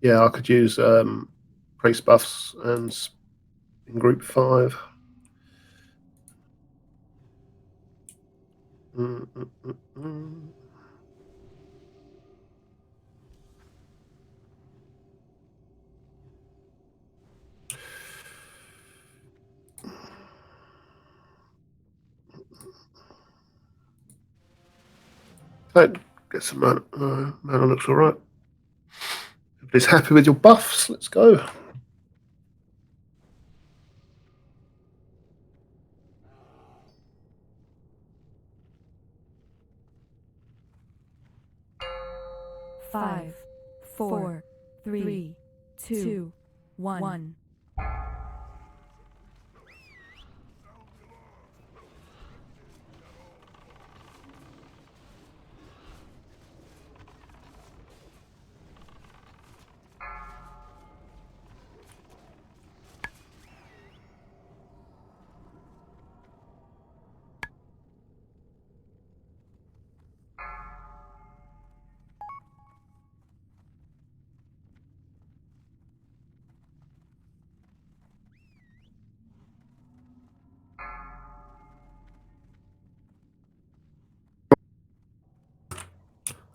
Yeah, I could use priest buffs and in group 5. Right, get some mana. Mana looks all right. Everybody's happy with your buffs. Let's go. Five, four, three, two, one.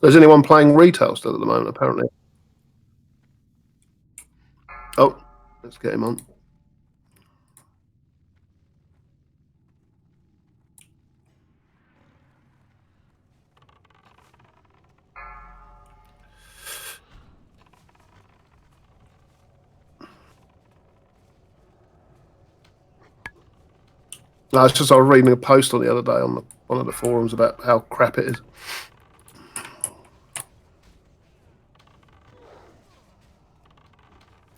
Is anyone playing retail still at the moment, apparently? Oh, let's get him on. No, it's just I was reading a post on the other day on one of the forums about how crap it is.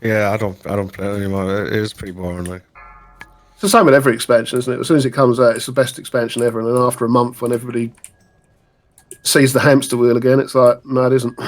Yeah, I don't play it anymore. It is pretty boring. Like, it's the same with every expansion, isn't it? As soon as it comes out, it's the best expansion ever, and then after a month, when everybody sees the hamster wheel again, it's like, no, it isn't.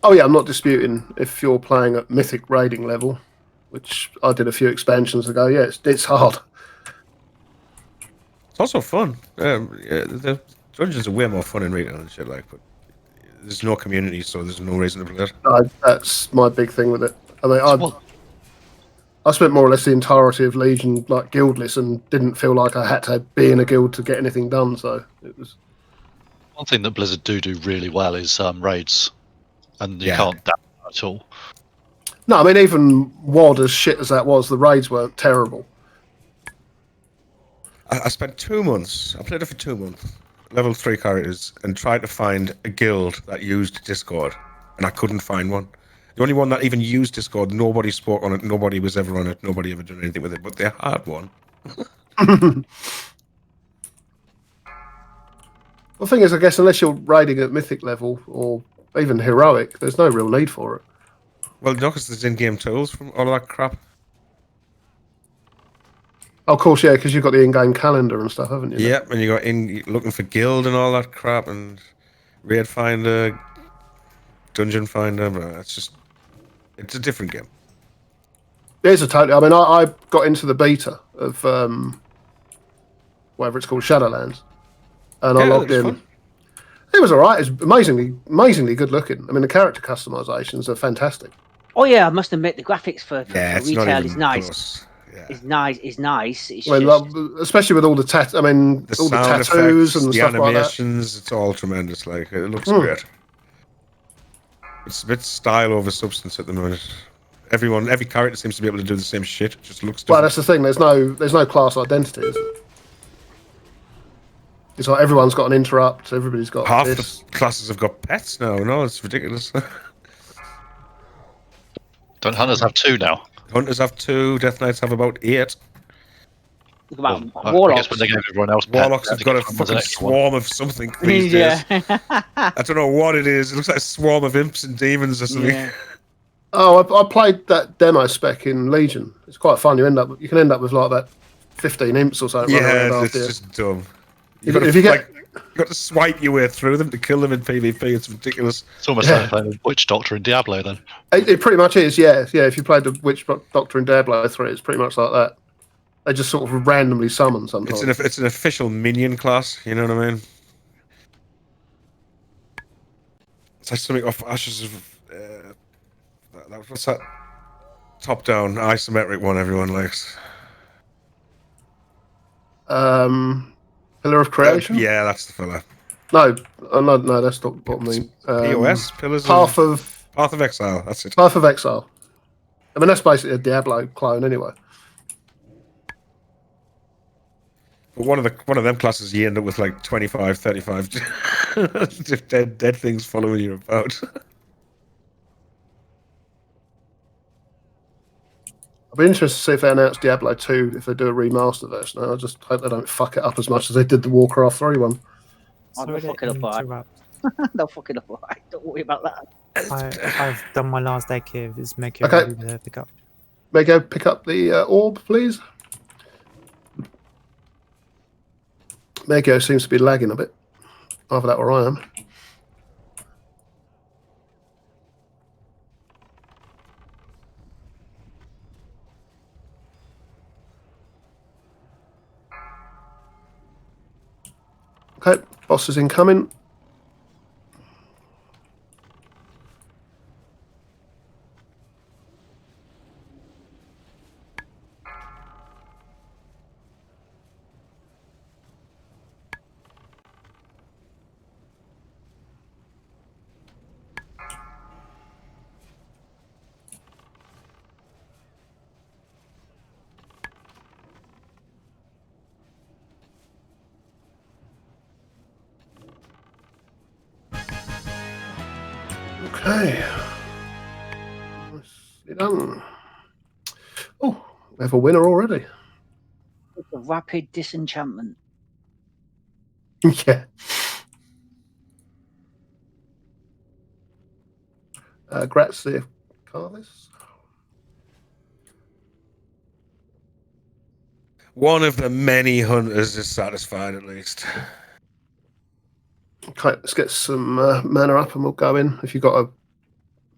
Oh yeah, I'm not disputing if you're playing at mythic raiding level, which I did a few expansions ago. Yeah, it's hard. it's also fun. Yeah, the dungeons are way more fun in retail and shit. Like, but there's no community, so there's no reason to play it. That's my big thing with it. I mean, I spent more or less the entirety of Legion like guildless and didn't feel like I had to be in a guild to get anything done. So it was. One thing that Blizzard do really well is raids, and you can't damage that at all. No, I mean, even WoD, as shit as that was, the raids weren't terrible. I spent 2 months. I played it for 2 months, level 3 characters, and tried to find a guild that used Discord, and I couldn't find one. The only one that even used Discord, nobody spoke on it, nobody was ever on it, nobody ever done anything with it, but they had one. The thing is, I guess, unless you're raiding at mythic level or even heroic, there's no real need for it. Well, no, because there's in-game tools from all of that crap. Oh, of course, yeah, because you've got the in-game calendar and stuff, haven't you? Yep, and you got looking for guild and all that crap, and raid finder, dungeon finder, but it's a different game. It is a totally. I mean, I got into the beta of whatever it's called, Shadowlands, and I logged in. Fun. It was all right. It's amazingly good looking. I mean, the character customizations are fantastic. Oh yeah, I must admit the graphics for retail is nice. Close. Yeah. It's nice. It's especially with all the all the tattoos effects, and the stuff animations. Like that. It's all tremendous. Like, it looks great. It's a bit style over substance at the moment. Every character seems to be able to do the same shit. It just looks different. Well, that's the thing. There's no class identity, is it? It's like everyone's got an interrupt. Everybody's got half this. The classes have got pets now. No, it's ridiculous. Don't hunters have 2 now? Hunters have 2. Death Knights have about 8. about I warlocks. guess when they gave everyone else Warlocks pets, have got a they gave fucking everyone an swarm of something these days. Yeah. I don't know what it is. It looks like a swarm of imps and demons or something. Yeah. Oh, I played that demo spec in Legion. It's quite fun. You can end up with like about 15 imps or something running Yeah, around it's after you. just dumb. If you get You got to swipe your way through them to kill them in PvP. It's ridiculous. It's almost like playing Witch Doctor in Diablo then. it pretty much is, yeah. If you played the Witch Doctor in Diablo 3, it's pretty much like that. They just sort of randomly summon sometimes. It's an official minion class. You know what I mean? It's like something off Ashes of. What's that? Top-down isometric one everyone likes. Pillar of Creation? Yeah, that's the fella. No, that's not what I mean. POS? Pillars Path of Exile, that's it. Path of Exile. I mean, that's basically a Diablo clone anyway. But one of them classes, you end up with like 25, 35 just dead things following you about. I'll be interested to see if they announce Diablo 2 if they do a remaster version. I just hope they don't fuck it up as much as they did the Warcraft 3 one. They'll fuck it up, alright. They'll fuck it up, alright. Don't worry about that. I've done my last deck here. Is Meko Okay. ready to pick up? Mego, pick up the orb, please. Mego seems to be lagging a bit. Either that or I am. Okay, boss is incoming. Okay. Nicely done. Oh, we have a winner already. It's a rapid disenchantment. Yeah. Grazie, Carlis. One of the many hunters is satisfied at least. Okay, let's get some mana up and we'll go in. If you've got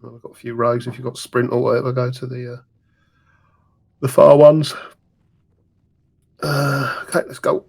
I've got a few rogues. If you've got sprint or whatever, go to the far ones. Okay, let's go.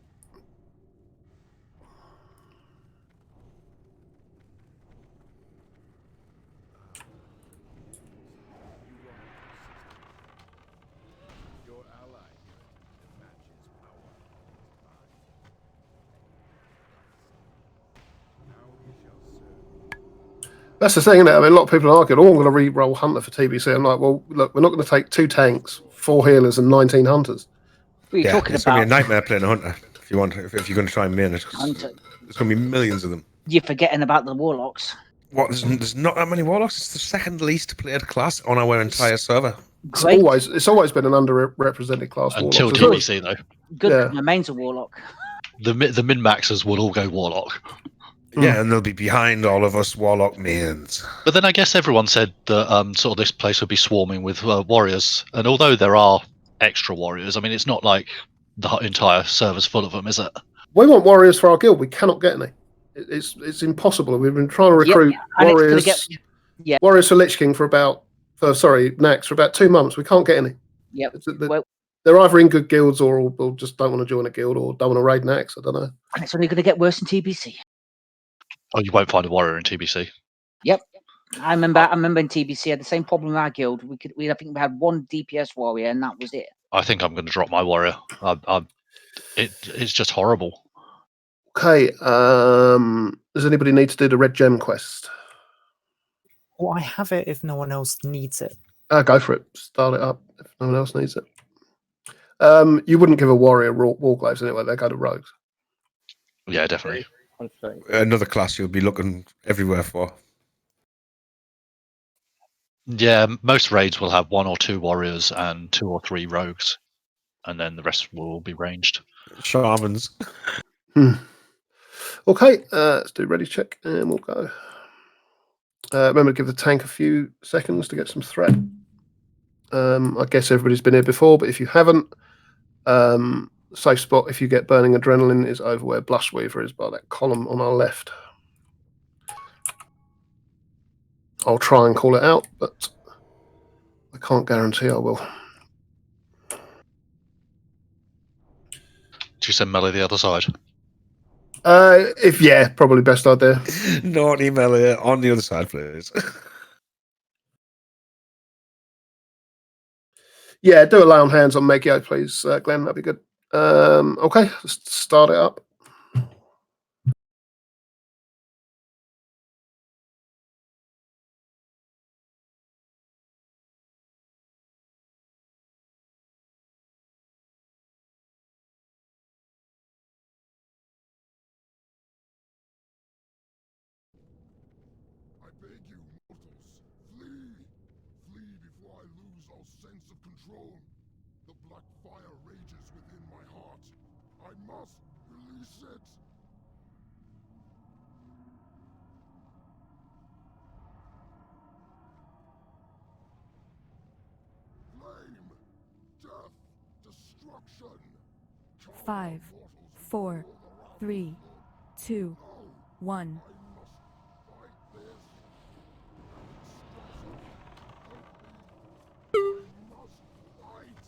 That's the thing, isn't it? I mean, a lot of people are arguing, I'm going to re-roll Hunter for TBC. I'm like, well, look, we're not going to take 2 tanks, 4 healers, and 19 hunters. What are you talking it's about? going to be a nightmare playing a hunter if you're going to try and main it. Hunter. There's going to be millions of them. You're forgetting about the warlocks. What? There's not that many warlocks. It's the second least played class on our entire server. It's always been an underrepresented class. Until warlock, TBC though. Good, Yeah. my main's a warlock. The min maxers will all go warlock. Yeah, and they'll be behind all of us warlock mains. But then I guess everyone said that sort of this place would be swarming with warriors, and although there are extra warriors, I mean it's not like the entire server's full of them, is it? We want warriors for our guild. We cannot get any. It's impossible. We've been trying to recruit warriors. Warriors for Lich King Nax for about 2 months. We can't get any. Yep. They're either in good guilds or just don't want to join a guild or don't want to raid Nax. I don't know. And it's only going to get worse in TBC. Oh, you won't find a warrior in TBC. Yep. I remember in TBC had the same problem in our guild. I think we had 1 DPS warrior and that was it. I think I'm going to drop my warrior. It's just horrible. Okay. Does anybody need to do the red gem quest? Well, I have it if no one else needs it. Go for it. Start it up if no one else needs it. You wouldn't give a warrior warglaives anyway. They go to rogues. Yeah, definitely. Another class you'll be looking everywhere for. Yeah, most raids will have 1 or 2 warriors and 2 or 3 rogues. and then the rest will all be ranged. Shamans. Okay, let's do ready check, and we'll go. Remember to give the tank a few seconds to get some threat. I guess everybody's been here before, but if you haven't, safe spot if you get burning adrenaline is over where Blushweaver is, by that column on our left. I'll try and call it out, but I can't guarantee I will. Do you send melee the other side? Probably best idea. Naughty melee on the other side, please. Yeah, do a lay on hands on Megio, please, Glenn. That'd be good. Okay, let's start it up. I beg you, mortals, flee! Flee before I lose all sense of control. The black fire rages within my heart. I must release it! Flame! Death! Destruction! Come, 5, mortals, 4, 3, 2, 1. fight this! Must fight!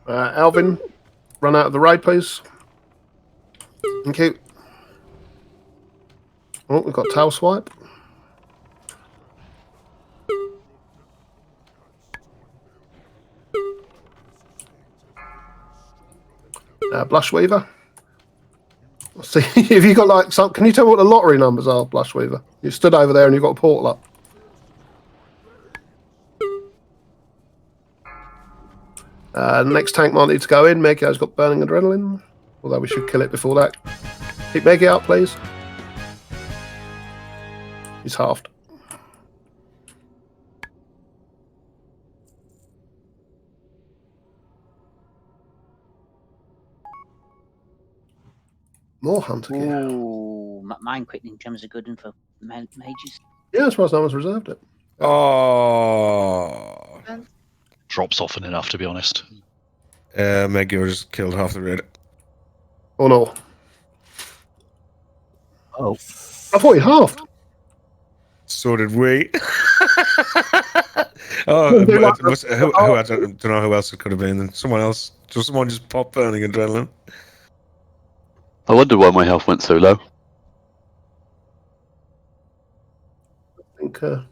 Alvin, run out of the raid, please. Thank you. Oh, we've got tail swipe. Blushweaver. See if you got like some. Can you tell me what the lottery numbers are, Blushweaver? You stood over there and you've got a portal up. Next tank might need to go in. Megio's got burning adrenaline, although we should kill it before that. Keep Megio out, please. He's halved. More hunter gear. Ooh, mine quickening gems are good one for mages. Yeah, as far as no one's reserved it. Oh. Drops often enough, to be honest. Megio just killed half the raid. Oh no. Oh. I thought he halved. So did we. Oh, who, I don't know who else it could have been. Someone else. Someone just popped burning adrenaline. I wonder why my health went so low. I think. Do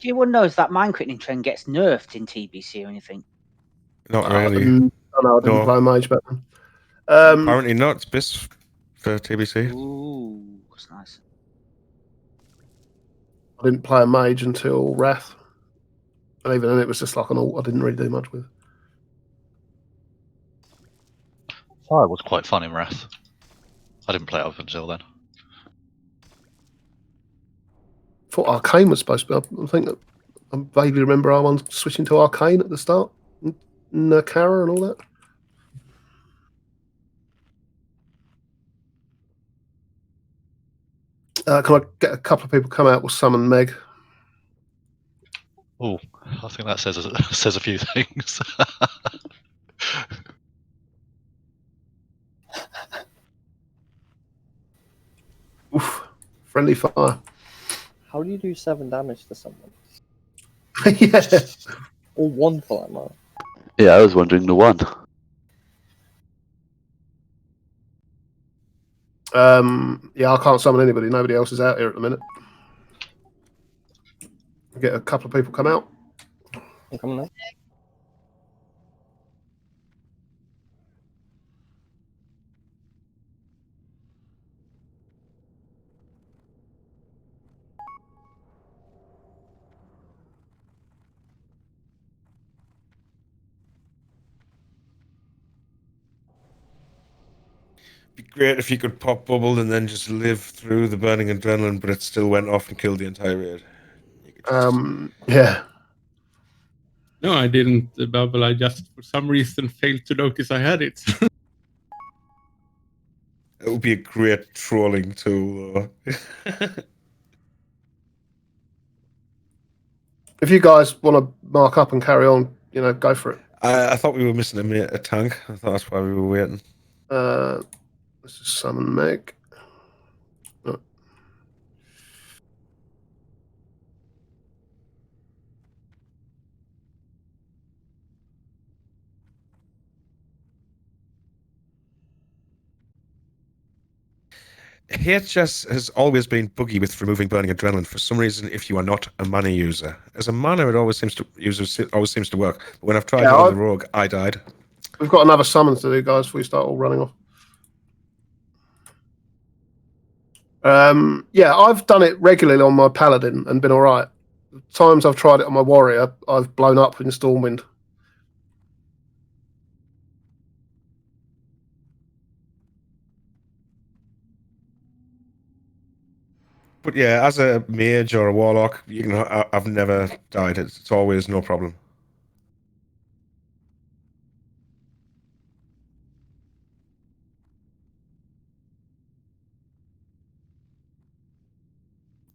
you want to know if that mine quickening trend gets nerfed in TBC or anything? Not really. No, I didn't play mage back then. Apparently not. It's BIS for TBC. Ooh, that's nice. I didn't play a mage until Wrath. And even then, it was just like an alt I didn't really do much with. Fire was quite fun in Wrath. I didn't play it up until then. I thought Arcane was supposed to be. I think that I vaguely remember R1 switching to Arcane at the start. Nakara and all that. Can I get a couple of people come out? We'll summon Meg. Oh, I think that says a few things. Oof. Friendly fire. How do you do 7 damage to someone? Yeah. Or 1 for that matter. Yeah, I was wondering the one. Yeah, I can't summon anybody. Nobody else is out here at the minute. Get a couple of people come out. I'm coming up. Be great if you could pop bubble and then just live through the burning adrenaline, but it still went off and killed the entire raid. Yeah. No, I didn't bubble. I just, for some reason, failed to notice I had it. It would be a great trolling tool. If you guys want to mark up and carry on, go for it. I thought we were missing a tank. I thought that's why we were waiting. Let's just summon Meg. Oh. HS has always been buggy with removing burning adrenaline for some reason. If you are not a mana user, as a mana, it always seems to work. But when I've tried it on the rogue, I died. We've got another summon to do, guys. Before we start all running off. Yeah, I've done it regularly on my paladin and been all right. Times I've tried it on my warrior, I've blown up in Stormwind. But yeah, as a mage or a warlock, I've never died. It's always no problem.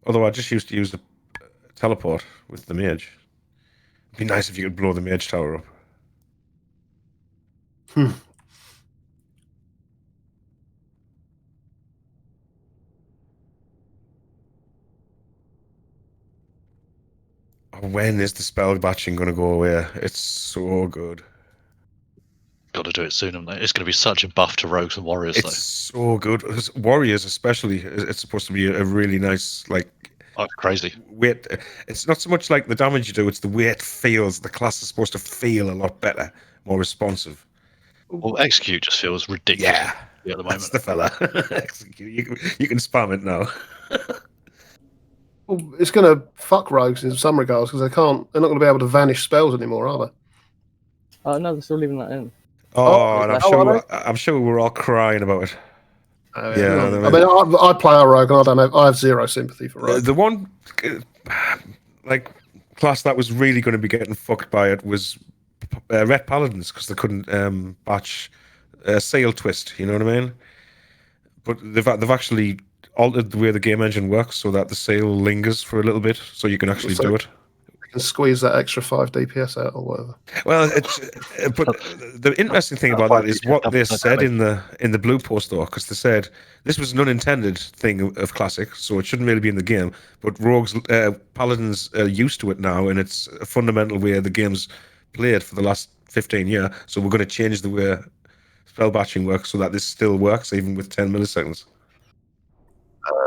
Although I just used to use the teleport with the mage. It'd be nice if you could blow the mage tower up. When is the spell batching going to go away? It's so good. Got to do it soon, haven't they? It's going to be such a buff to rogues and warriors, It's so good. Warriors, especially, it's supposed to be a really nice, crazy. Weight. It's not so much like the damage you do; it's the way it feels. The class is supposed to feel a lot better, more responsive. Well, execute just feels ridiculous. Yeah, at the moment. That's the fella. Execute. You can spam it now. Well, it's going to fuck rogues in some regards because they're not going to be able to vanish spells anymore, are they? Oh no, they're still leaving that in. And I'm sure we were all crying about it. Yeah. I mean, I play a rogue, and I have zero sympathy for rogue. The one class that was really going to be getting fucked by it was Ret Paladins because they couldn't batch Sail Twist. You know what I mean? But they've actually altered the way the game engine works so that the sail lingers for a little bit, so you can actually do it. You can squeeze that extra 5 DPS out or whatever. Well, but the interesting thing about that is what they said in the blue post though, because they said this was an unintended thing of Classic, so it shouldn't really be in the game. But rogues, paladins are used to it now, and it's a fundamental way the game's played for the last 15 years. So we're going to change the way spell batching works so that this still works even with 10 milliseconds.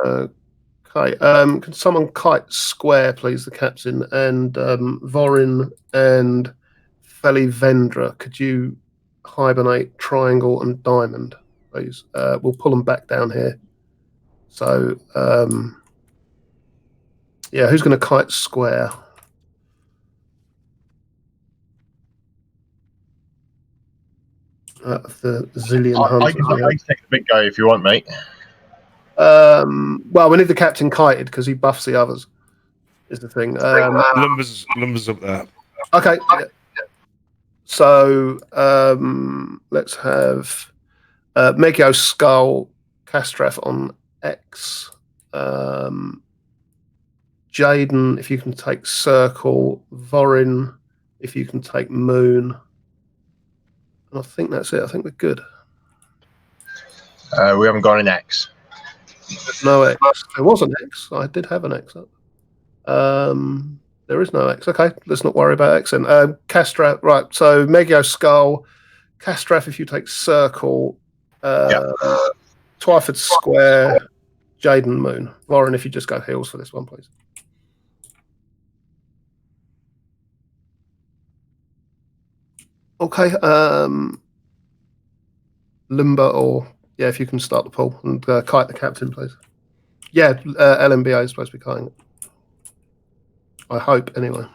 Okay. Can someone kite square, please, the captain, and Vorin and Felivendra? Could you hibernate triangle and diamond, please? We'll pull them back down here. So, yeah, who's going to kite square? The zillion hunters. I can take the big guy if you want, mate. Well, we need the captain kited because he buffs the others. Is the thing. Lumber's up there. Okay. Yeah. So let's have Megio Skull, Castraf on X. Jaden, if you can take Circle. Vorin, if you can take Moon. And I think that's it. I think we're good. We haven't got an X. There's no X. There was an X. I did have an X up. There is no X. Okay, let's not worry about X then. Castraf, right. So Megio Skull, Castraf, if you take Circle, Twyford Square, Jaden Moon. Lauren, if you just go heals for this one, please. Okay. Limber or if you can start the pool and kite the captain, please. Yeah, LMBA is supposed to be kiting it. I hope, anyway.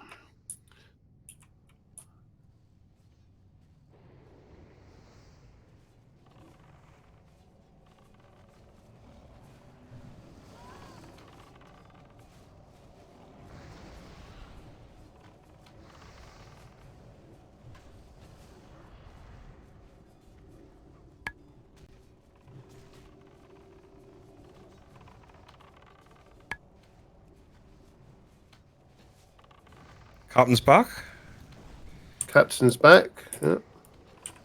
Captain's back. Captain's back. Yeah.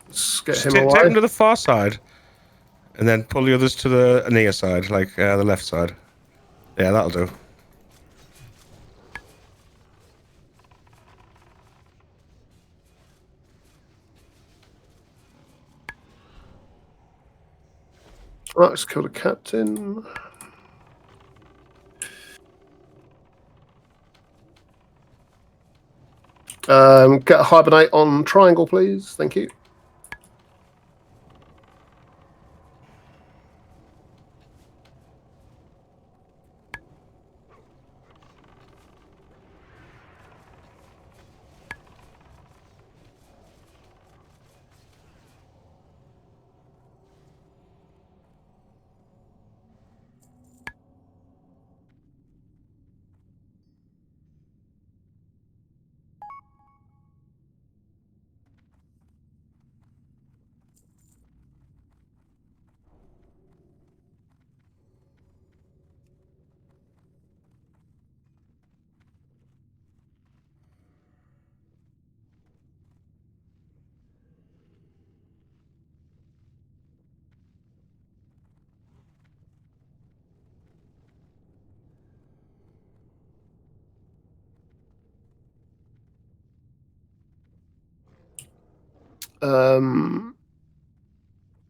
Let's get Just him take away. him to the far side, and then pull the others to the near side, like the left side. Yeah, that'll do. Right, let's kill the captain. Get a hibernate on triangle, please. Thank you.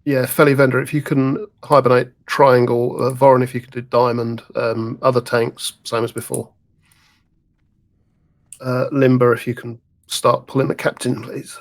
Yeah, Felly Vendor, if you can hibernate triangle, Voron, if you can do diamond, other tanks, same as before. Limber, if you can start pulling the captain, please.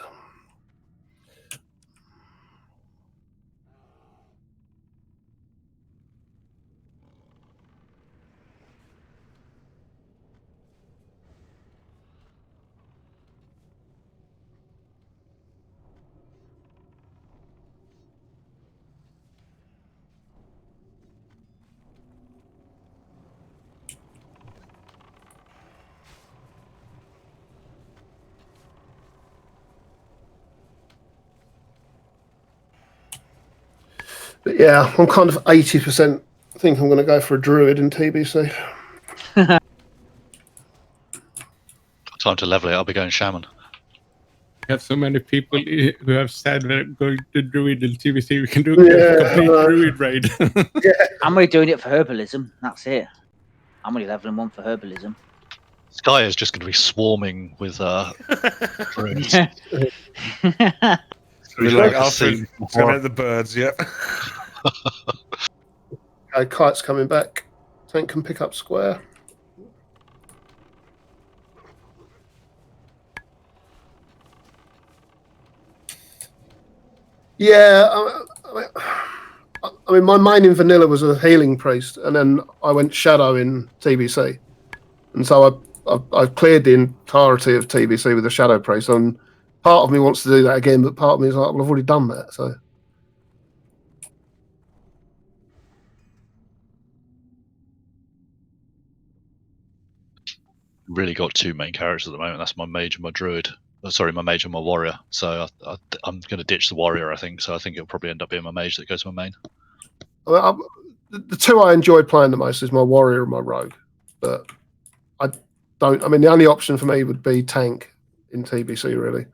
But yeah, I'm kind of 80% think I'm going to go for a druid in TBC. Time to level it. I'll be going shaman. We have so many people who have said they're going to druid in TBC. We can do a complete druid raid. Yeah. I'm only doing it for herbalism. That's it. I'm only leveling 1 for herbalism. Sky is just going to be swarming with drones. We're like Alfred, coming at the birds, yeah. Okay, Kite's coming back. Tank can pick up square. Yeah, I mean, my main in vanilla was a healing priest, and then I went shadow in TBC, and so I cleared the entirety of TBC with a shadow priest. And part of me wants to do that again, but part of me is like, well, I've already done that. So Really got 2 main characters at the moment. That's my mage and my druid. Sorry, my mage and my warrior. So I'm going to ditch the warrior, I think. So I think it'll probably end up being my mage that goes to my main. The 2 I enjoy playing the most is my warrior and my rogue, but I mean, the only option for me would be tank in TBC, really,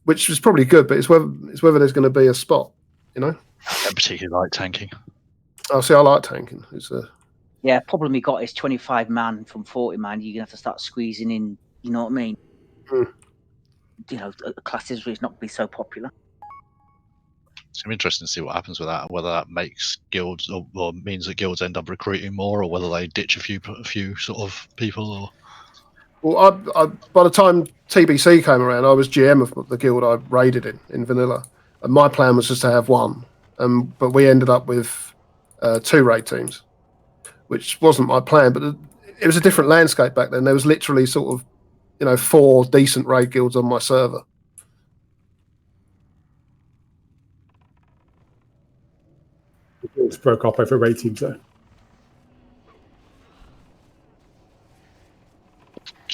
which is probably good, but it's whether there's going to be a spot, you know. I don't particularly like tanking. Oh, see, I like tanking. Yeah, problem we got is 25 man from 40 man. You're gonna have to start squeezing in. You know what I mean? Hmm. You know, classes where it's not going to be so popular. It's going to be interesting to see what happens with that. Whether that makes guilds or means that guilds end up recruiting more, or whether they ditch a few sort of people. Or well, I by the time TBC came around, I was GM of the guild I raided in vanilla, and my plan was just to have 1, but we ended up with 2 raid teams, which wasn't my plan. But it was a different landscape back then. There was literally sort of 4 decent raid guilds on my server. The guilds broke up over raid teams though.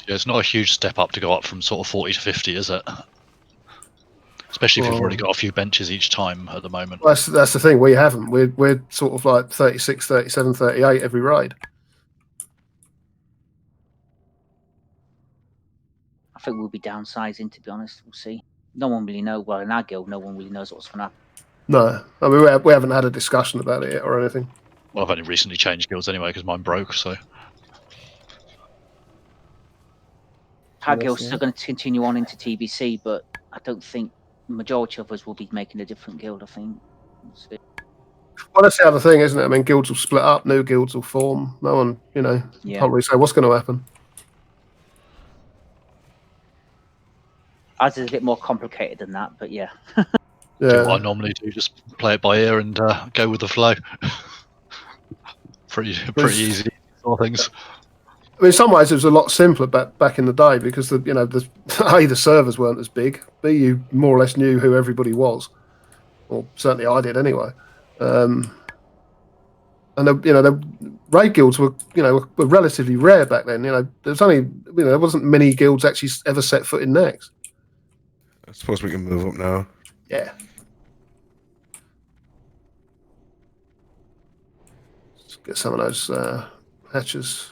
yeah, it's not a huge step up to go up from sort of 40 to 50, is it? Especially if you've already got a few benches each time at the moment. That's the thing. We haven't. We're sort of like 36, 37, 38 every raid. I think we'll be downsizing, to be honest. We'll see. No one really knows. Well, in our guild, no one really knows what's going to happen. No, I mean we haven't had a discussion about it yet or anything. Well, I've only recently changed guilds anyway because mine broke. So Our guild's still going to continue on into TBC, but I don't think the majority of us will be making a different guild. I think. We'll see. Well, that's the other thing, isn't it? I mean, guilds will split up, new guilds will form. No one, can't really say what's going to happen. Ours is a bit more complicated than that, but yeah. do what I normally do, just play it by ear and go with the flow. pretty easy sort of things. I mean, in some ways, it was a lot simpler back in the day because the servers weren't as big. B, you more or less knew who everybody was, or certainly I did anyway. And the raid guilds were relatively rare back then. There was only there wasn't many guilds actually ever set foot in Nex. I suppose we can move up now. Yeah. Let's get some of those hatches.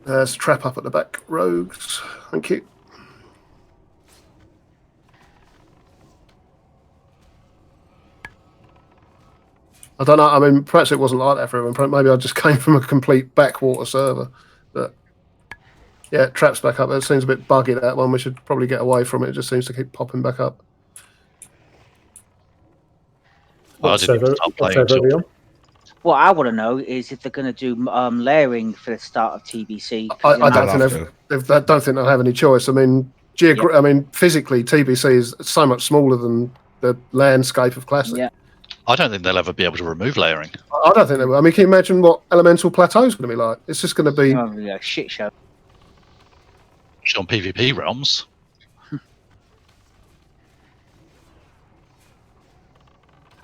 There's a trap up at the back. Rogues. Thank you. I don't know. I mean, perhaps it wasn't like that for everyone. Maybe I just came from a complete backwater server. But yeah, traps back up. It seems a bit buggy, that one. We should probably get away from it. It just seems to keep popping back up. Well, I didn't start playing until... What I want to know is if they're going to do layering for the start of TBC. I don't think they'll have any choice. I mean, I mean, physically, TBC is so much smaller than the landscape of Classic. Yeah. I don't think they'll ever be able to remove layering. I don't think they will. I mean, can you imagine what Elemental Plateau is going to be like? It's just going to be a shit show. On PvP realms.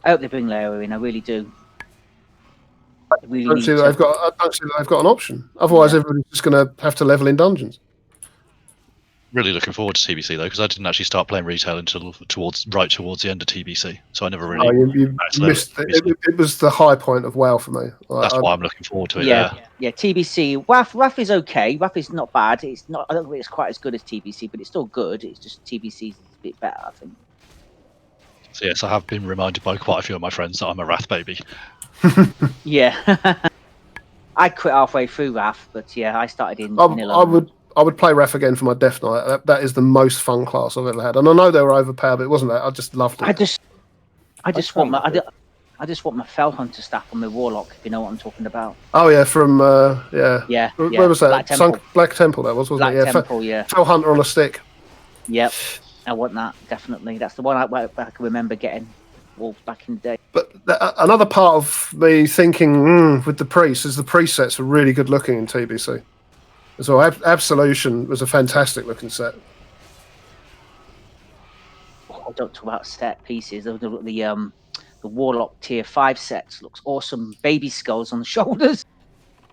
I hope they bring layering. I really do. I don't see that they've got an option. Otherwise, everybody's just going to have to level in dungeons. Really looking forward to TBC though, because I didn't actually start playing retail until towards the end of TBC, so I never really. You missed it. It was the high point of WoW for me. That's why I'm looking forward to it. Yeah. TBC. WAF is okay. WAF is not bad. It's not. I don't think it's quite as good as TBC, but it's still good. It's just TBC is a bit better, I think. So yes, I have been reminded by quite a few of my friends that I'm a Wrath baby. Yeah. I quit halfway through Wrath, but yeah, I started in vanilla. I would play Wrath again for my Death Knight. That is the most fun class I've ever had, and I know they were overpowered, but it wasn't that. I just loved it. I just want my Fell Hunter staff on my Warlock. If you know what I'm talking about. Oh yeah, from Where was that? Black Temple. That was, wasn't it? Yeah, Temple. Fell Hunter on a stick. Yep, I want that definitely. That's the one I can remember getting. Well, back in the day. But another part of me thinking with the priests is the priest sets are really good looking in TBC. So Absolution was a fantastic looking set. I don't talk about set pieces. The Warlock tier 5 sets looks awesome. Baby skulls on the shoulders.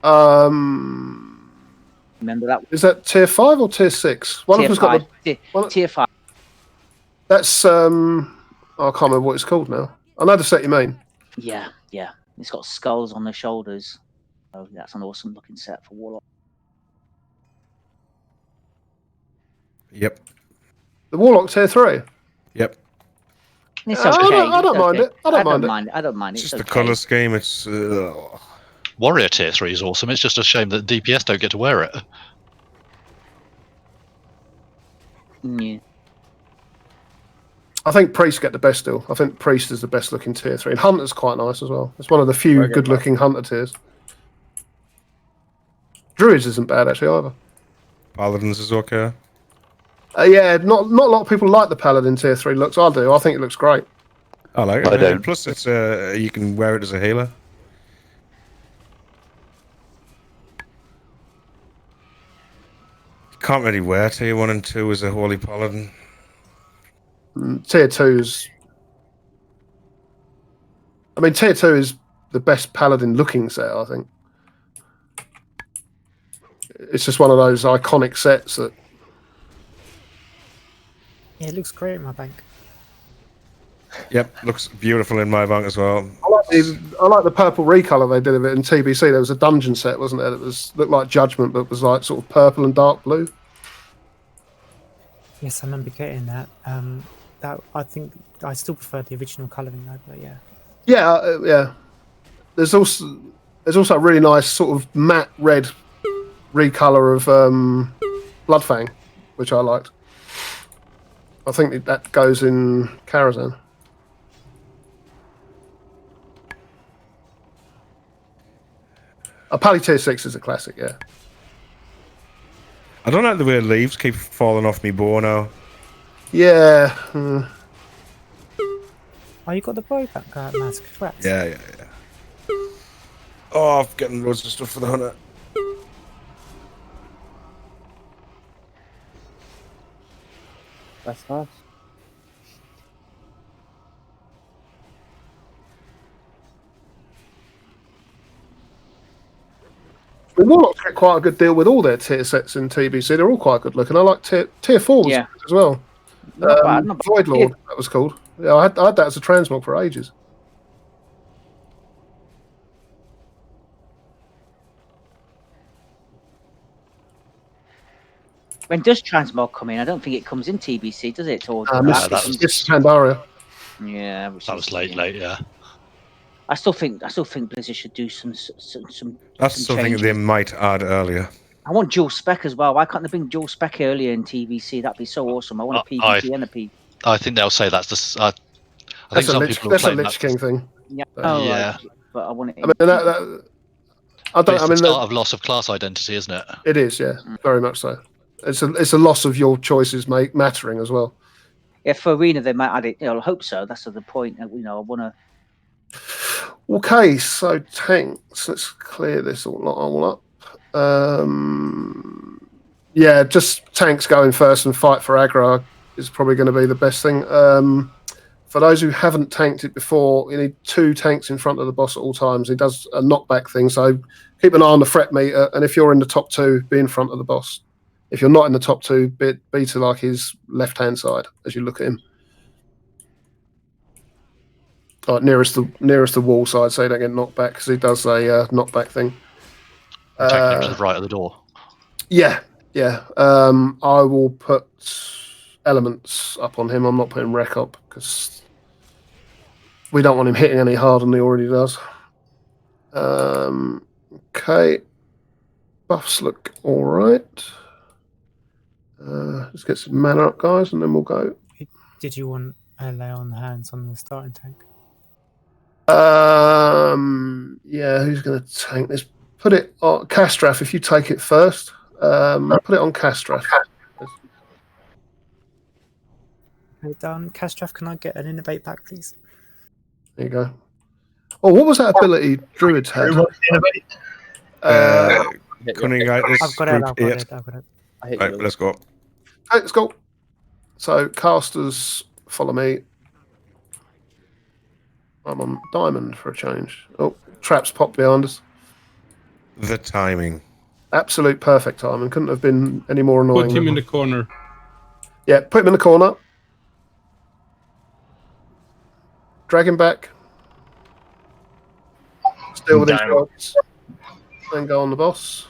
Remember that? Is that tier 5 or tier 6? One of them's got tier 5. That's I can't remember what it's called now. I know the set you mean. Yeah. It's got skulls on the shoulders. Oh, that's an awesome looking set for Warlock. Yep. The Warlock tier 3? Yep. It's okay. I don't mind it. I don't mind it. It's just the colour scheme. It's Warrior tier 3 is awesome. It's just a shame that DPS don't get to wear it. Yeah. I think Priest get the best still. I think Priest is the best looking tier 3. And Hunter's quite nice as well. It's one of the few good looking Hunter tiers. Druids isn't bad actually either. Paladins is okay. Yeah, not a lot of people like the Paladin tier 3 looks. I do. I think it looks great. I like it. I don't. Plus, it's you can wear it as a healer. You can't really wear tier 1 and 2 as a Holy Paladin. Tier 2 is... I mean, tier 2 is the best Paladin looking set, I think. It's just one of those iconic sets that... Yeah, it looks great in my bank. Yep, looks beautiful in my bank as well. I like the purple recolor they did of it in TBC. There was a dungeon set, wasn't there? That looked like Judgment, but was like sort of purple and dark blue. Yes, I remember getting that. That I think I still prefer the original colouring though, but yeah. Yeah, yeah. There's also a really nice sort of matte red recolor of Bloodfang, which I liked. I think that goes in Karazhan. A Pally Tier 6 is a classic, yeah. I don't like the way leaves keep falling off me bow now. Yeah. Oh, you got the bowback mask, correct? Yeah. Oh, I'm getting loads of stuff for the hunter. That's nice. The Warlocks get quite a good deal with all their tier sets in TBC. They're all quite good looking. I like tier 4 was Yeah. good as well. Not bad. Not bad. Void Lord, that was called. Yeah, I had that as a transmog for ages. When does Transmog come in? I don't think it comes in TBC, does it? Or that Miss was Pandaria. yeah, that was late. Yeah. I still think Blizzard should do some That's some something changes. they might add earlier. I want dual spec as well. Why can't they bring dual spec earlier in TVC? That'd be so awesome. I want a PvP and a P. I think they'll say that's the. I think That's some a people Lich, will claim Lich that's King thing. Yeah. So, Oh, yeah. right. But I want it. I mean, I But don't. it's I the mean, start of loss of class identity, isn't it? it is, yeah, very much so. It's a loss of your choices mattering as well. Yeah, for Arena they might add it. I hope so. That's the point. I want to. Okay, so tanks. Let's clear this all up. Yeah, just tanks going first and fight for aggro is probably going to be the best thing. For those who haven't tanked it before, you need 2 tanks in front of the boss at all times. He does a knockback thing, so keep an eye on the threat meter. And if you're in the top 2, be in front of the boss. If you're not in the top 2, be to like his left-hand side as you look at him. Like nearest the wall side, so you don't get knocked back because he does a knockback thing. Tank to the right of the door. Yeah. I will put elements up on him. I'm not putting wreck up because we don't want him hitting any harder than he already does. Okay. Buffs look all right. Let's get some mana up, guys, and then we'll go. Did you want a lay on hands on the starting tank? Yeah, who's going to tank this? Put it on Castraff if you take it first. Put it on Castraff. Okay, done. Castraff, can I get an innovate back, please? There you go. Oh, what was that ability Druids had? Cunningitis. I've got it. Right, let's go. Okay, let's go. So, casters, follow me. I'm on diamond for a change. Oh, traps pop behind us. The timing. Absolute perfect timing. Couldn't have been any more annoying. Put him in the corner. Yeah, put him in the corner. Drag him back. Steal with these rods. Then go on the boss.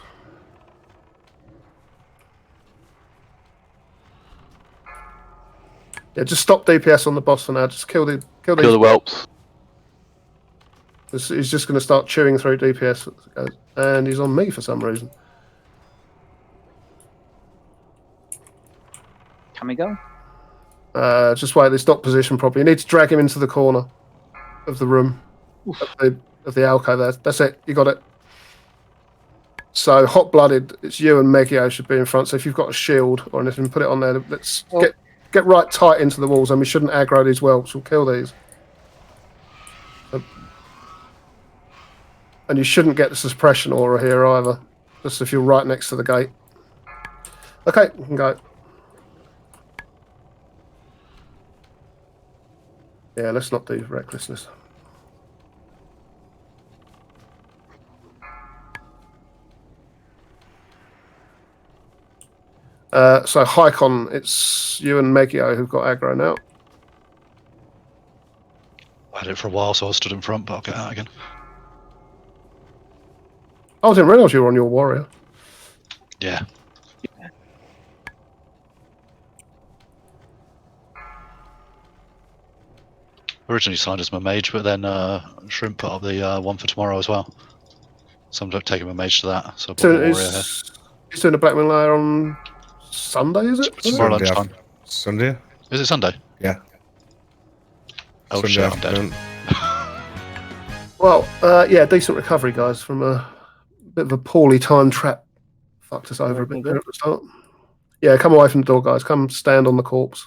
Yeah, just stop DPS on the boss for now. Just kill the whelps. He's just going to start chewing through DPS, and he's on me for some reason. Can we go? Just wait. It's not positioned properly. You need to drag him into the corner of the room, of the alcove. That's it. You got it. So hot-blooded. It's you and Megio should be in front. So if you've got a shield or anything, put it on there. Let's get right tight into the walls, and we shouldn't aggro these whelps. We'll kill these. And you shouldn't get the suppression aura here either. Just if you're right next to the gate. Okay, we can go. Yeah, let's not do recklessness. So Hycon, it's you and Megio who've got aggro now. I had it for a while, so I stood in front, but I'll get out again. Oh, I didn't realise you were on your warrior. Yeah. Originally signed as my mage, but then Shrimp put up the one for tomorrow as well. So I'm taking my mage to that. So I bought my warrior here. He's doing a Blackwing Lair on Sunday, is it? Tomorrow lunchtime. Sunday? Is it Sunday? Yeah. Oh Sunday shit, I'm dead. afternoon. Well, yeah, decent recovery, guys, from a bit of a poorly timed trap. Fucked us over a bit there at the start. Yeah, come away from the door, guys. Come stand on the corpse.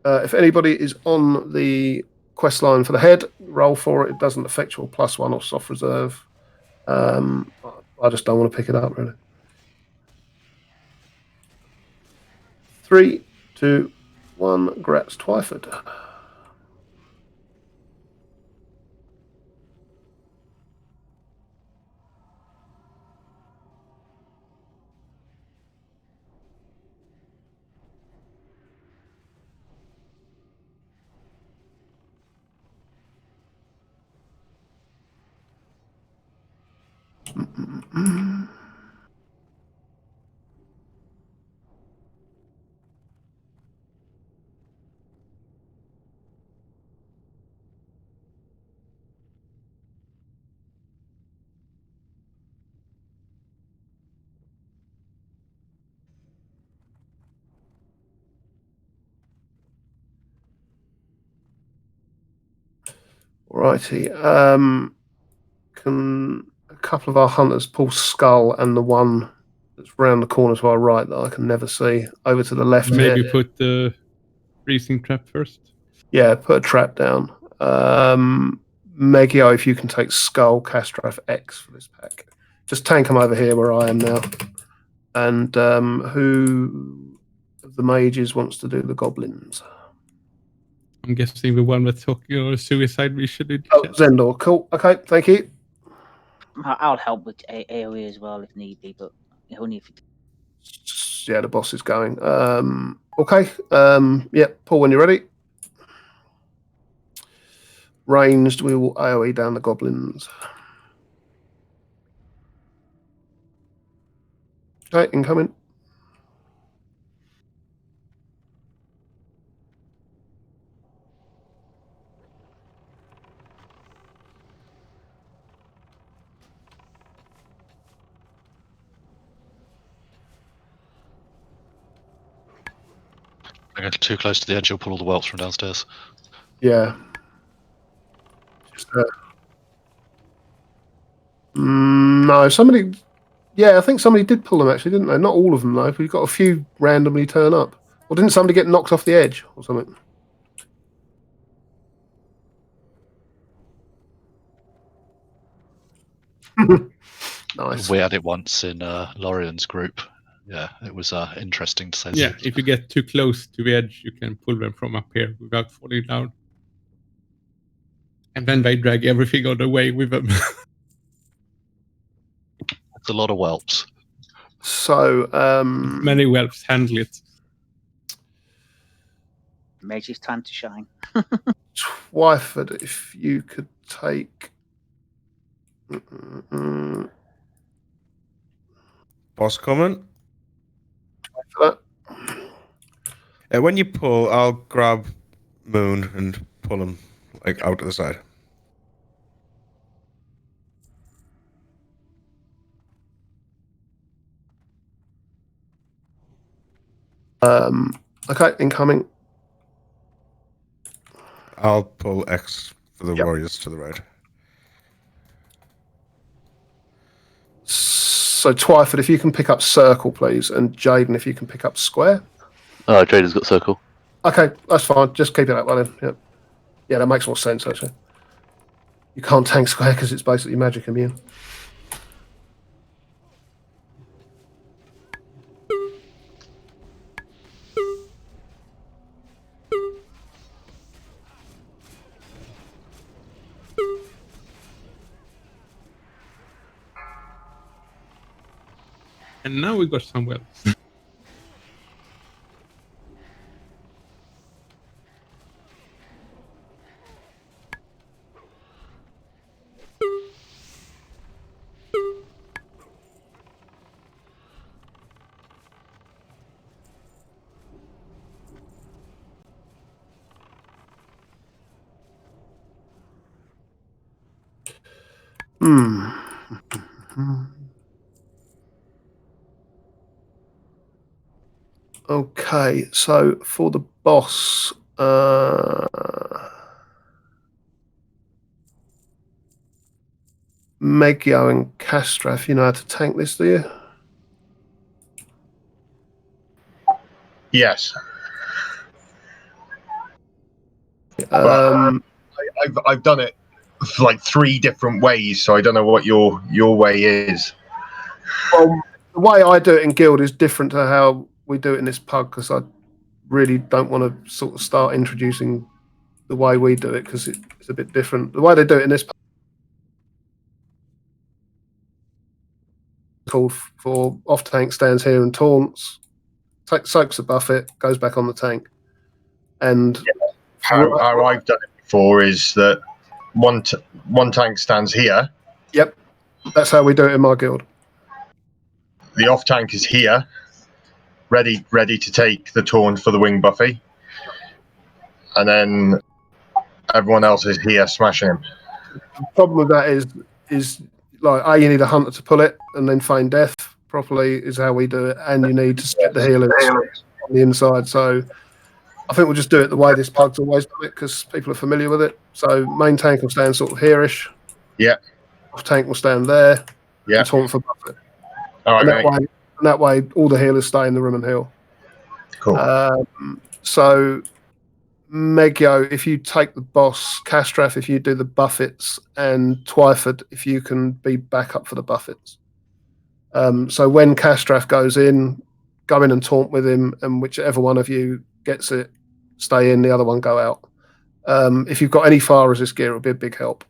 If anybody is on the quest line for the head, roll for it. It doesn't affect your +1 or soft reserve. I just don't want to pick it up, really. 3, 2, 1. Gratz Twyford. Righty. Can a couple of our hunters pull Skull and the one that's round the corner to our right that I can never see over to the left? Maybe here? put the freezing trap first. Yeah, put a trap down. Megio, if you can take Skull, Castraf, X for this pack. Just tank them over here where I am now. And who of the mages wants to do the goblins? I'm guessing the one that's talking on a suicide mission in the Oh, chat. Zendor. Cool. Okay, thank you. I'll help with AoE as well if need be, but only if it... Yeah, the boss is going. Okay. Yeah, Paul, when you're ready. Ranged, we will AoE down the goblins. Okay, incoming. I get too close to the edge, you'll pull all the whelps from downstairs. Yeah. No, somebody. Yeah, I think somebody did pull them actually, didn't they? Not all of them though. We've got a few randomly turn up. Or didn't somebody get knocked off the edge or something? Nice. We had it once in Lorian's group. Yeah, it was interesting to say. Yeah, if you get too close to the edge, you can pull them from up here without falling down. And then they drag everything on the way with them. That's a lot of whelps. So, many whelps handle it. Mage's time to shine. Twyford, if you could take. Boss comment? For that. When you pull, I'll grab Moon and pull him like out to the side. Okay, incoming. I'll pull X for the Yep. warriors to the right. So Twyford, if you can pick up circle, please, and Jaden, if you can pick up square. Jaden's got circle. Okay, that's fine. Just keep it that way then. Yep. Yeah, that makes more sense actually. You can't tank square because it's basically magic immune. And now we got some whelps. Hmm. Okay, so for the boss, Megio and Castraf, you know how to tank this, do you? Yes. I've done it like 3 different ways, so I don't know what your way is. Well, the way I do it in Guild is different to how we do it in this PuG, because I really don't want to sort of start introducing the way we do it, because it's a bit different. The way they do it in this PuG is called for off tank stands here and taunts, soaks the buffet, goes back on the tank. And how I've done it before is that one tank stands here. Yep, that's how we do it in my guild. The off tank is here, ready to take the taunt for the wing buffy, and then everyone else is here smashing him. The problem with that is like you need a hunter to pull it, and then feign death properly is how we do it, and you need to get the healers on the inside. So I think we'll just do it the way this PuG's always done it, because people are familiar with it. So main tank will stand sort of here-ish. Yeah. Off tank will stand there. Yeah. And taunt for buffet. All right, and that way, all the healers stay in the room and heal. Cool. So Megio, if you take the boss, Castraf, if you do the buffets, and Twyford, if you can be back up for the buffets. So when Castraf goes in, go in and taunt with him, and whichever one of you gets it, stay in, the other one go out. If you've got any fire resist gear, it'll be a big help.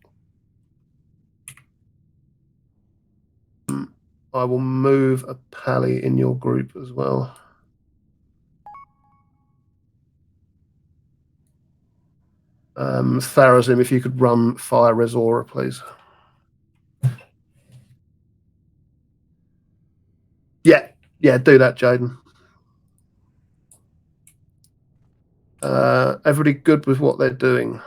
I will move a pally in your group as well. Tharazim, if you could run Fire Resora, please. Yeah, do that, Jaden. Everybody good with what they're doing?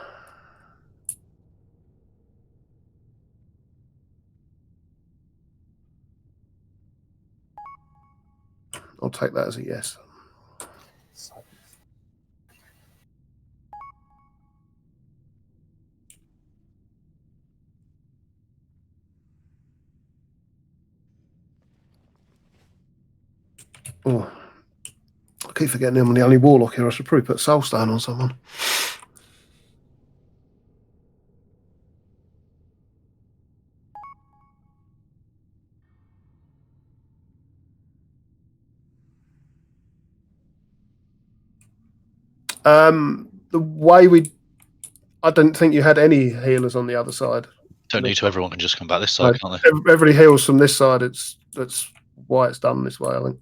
I'll take that as a yes. Oh, I keep forgetting I'm the only warlock here. I should probably put Soulstone on someone. The way I didn't think you had any healers on the other side. Don't need to. Everyone can just come back this side, can't they? Everybody heals from this side. That's why it's done this way, I think.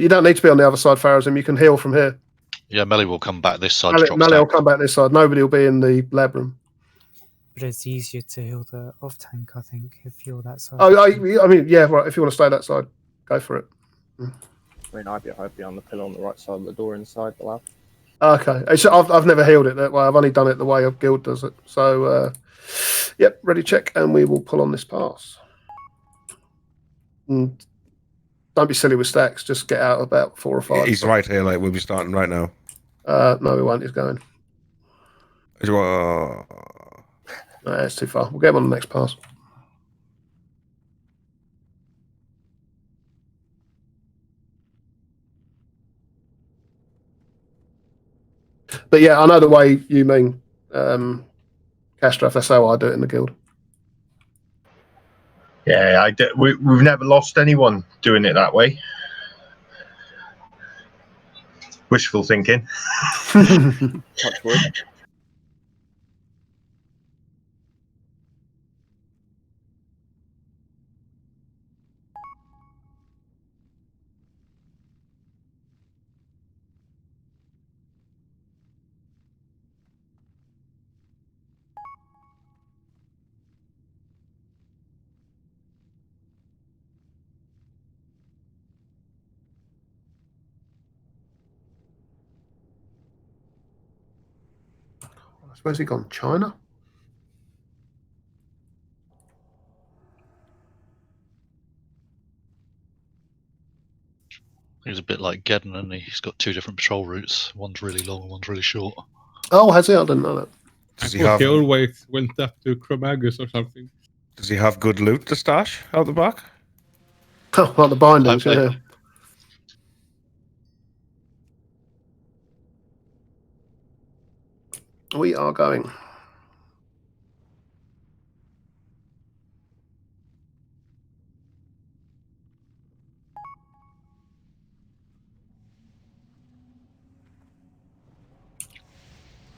You don't need to be on the other side, Pharazim. You can heal from here. Yeah, Melly will come back this side. Melly will come back this side. Nobody will be in the lab room. But it's easier to heal the off tank, I think, if you're that side. I mean, yeah, right. If you want to stay that side, go for it. I mean, I'd be on the pillar on the right side of the door inside the lab. Okay, I've never healed it that way. I've only done it the way a guild does it. So, yep, ready, check, and we will pull on this pass. And don't be silly with stacks. Just get out about 4 or 5. He's right here. Like we'll be starting right now. No, we won't. He's going. No, it's too far. We'll get him on the next pass. But yeah, I know the way you mean, Castraf. That's how I do it in the guild. Yeah, we've never lost anyone doing it that way. Wishful thinking. Touch wood. I suppose he gone China. He's a bit like Geddon, and he's got 2 different patrol routes. One's really long and one's really short. Oh, has he? I didn't know that. Does I he thought have? he always went up to Chromagus or something. Does he have good loot to stash out the back? Oh, like the bindings, Okay. yeah. We are going.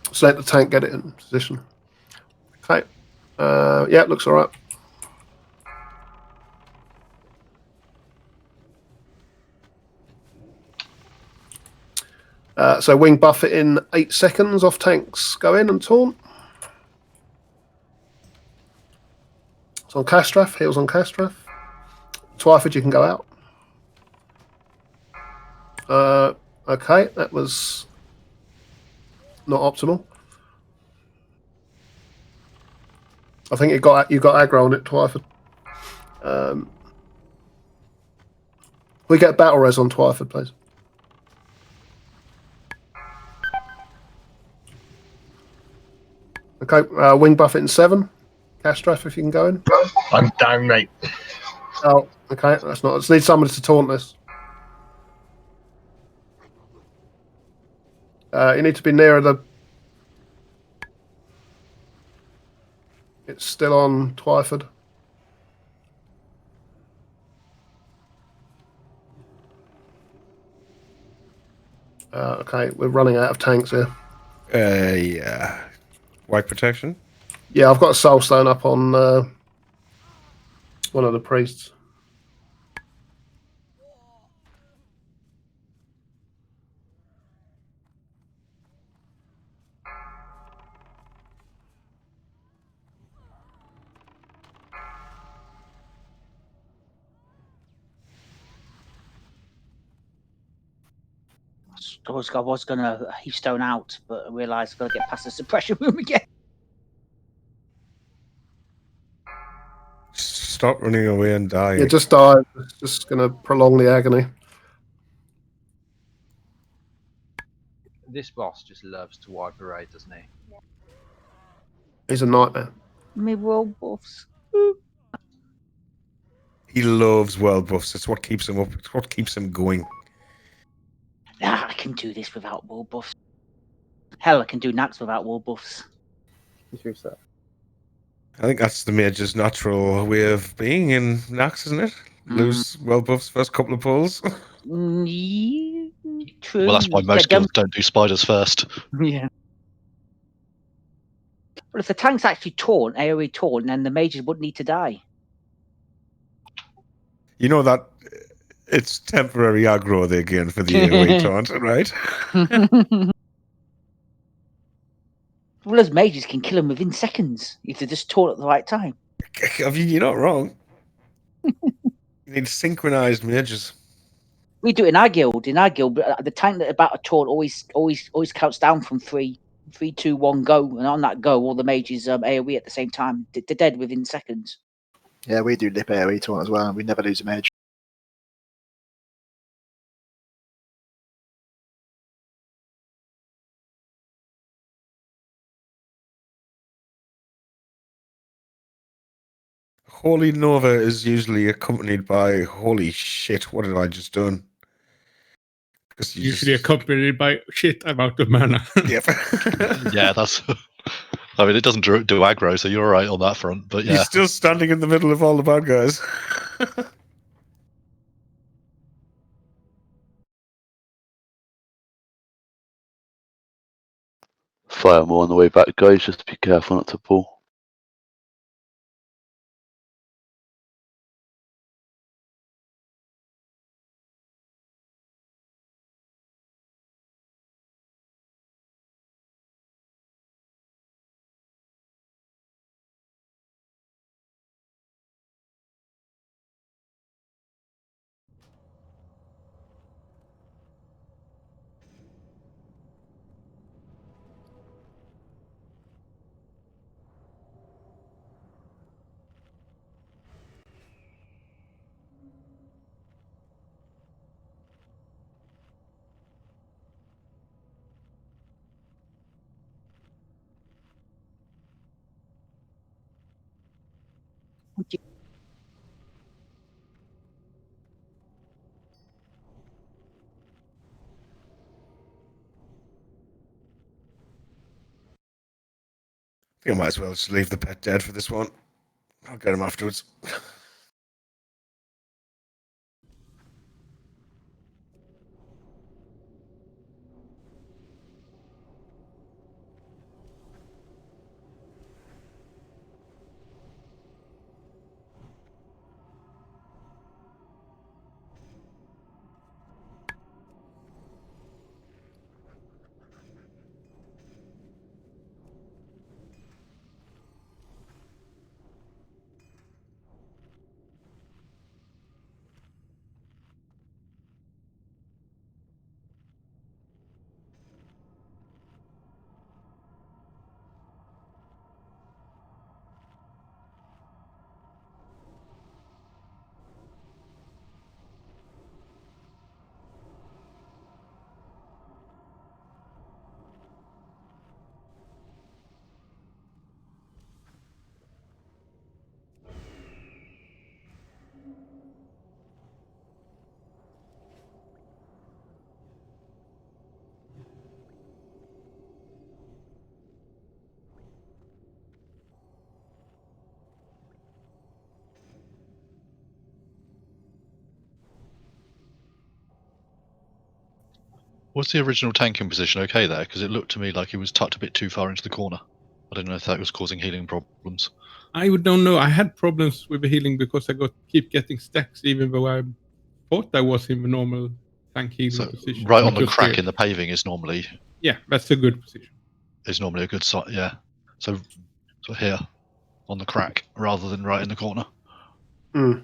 Just let the tank get it in position. Okay. Yeah, looks all right. So wing buff it in 8 seconds. Off tanks go in and taunt. It's on Castraff. Heals on Castraff. Twyford, you can go out. Okay, that was not optimal. I think you got aggro on it, Twyford. We get battle res on Twyford, please. Okay, wing buff it in 7. Castraff, if you can go in. I'm down, mate. Oh, okay, that's not. I just need somebody to taunt this. You need to be nearer the. It's still on Twyford. Okay, we're running out of tanks here. Yeah. White protection? Yeah, I've got a soul stone up on one of the priests. I was going to heave stone out, but I realised I've got to get past the suppression room again. Stop running away and dying. Yeah, just die. It's just going to prolong the agony. This boss just loves to wipe a raid, doesn't he? He's a nightmare. Me roll buffs. He loves world buffs. It's what keeps him up. It's what keeps him going. Nah, I can do this without wall buffs. Hell, I can do Nax without wall buffs. Who's that? I think that's the Mage's natural way of being in Nax, isn't it? Lose world buffs first couple of pulls. True. Well, that's why most guilds don't do spiders first. Yeah. But if the tank's actually taunt, AoE taunt, then the mages wouldn't need to die. You know that it's temporary aggro they gain for the AoE taunt, right? Well, those mages can kill them within seconds if they just taunt at the right time. I mean, you're not wrong. You need synchronized mages. We do it in our guild. But the tank that about a taunt always counts down from 3, 2, 1, go, and on that go, all the mages AoE at the same time. They're dead within seconds. Yeah, we do lip AoE taunt as well, and we never lose a mage. Holy Nova is usually accompanied by holy shit, what did I just done? Usually accompanied by shit, I'm out of mana. Yep. Yeah, that's. I mean, it doesn't do aggro, so you're all right on that front. But yeah, He's still standing in the middle of all the bad guys. Firemaw on the way back, guys. Just be careful not to pull. I think I might as well just leave the pet dead for this one. I'll get him afterwards. Was the original tanking position okay there? Because it looked to me like he was tucked a bit too far into the corner. I didn't know if that was causing healing problems. I don't know. I had problems with the healing because I keep getting stacks, even though I thought I was in the normal tank healing position. Right on which the was crack weird. in the paving is normally. Yeah, that's a good position. Is normally a good site. Yeah. So here, on the crack, rather than right in the corner. Mm.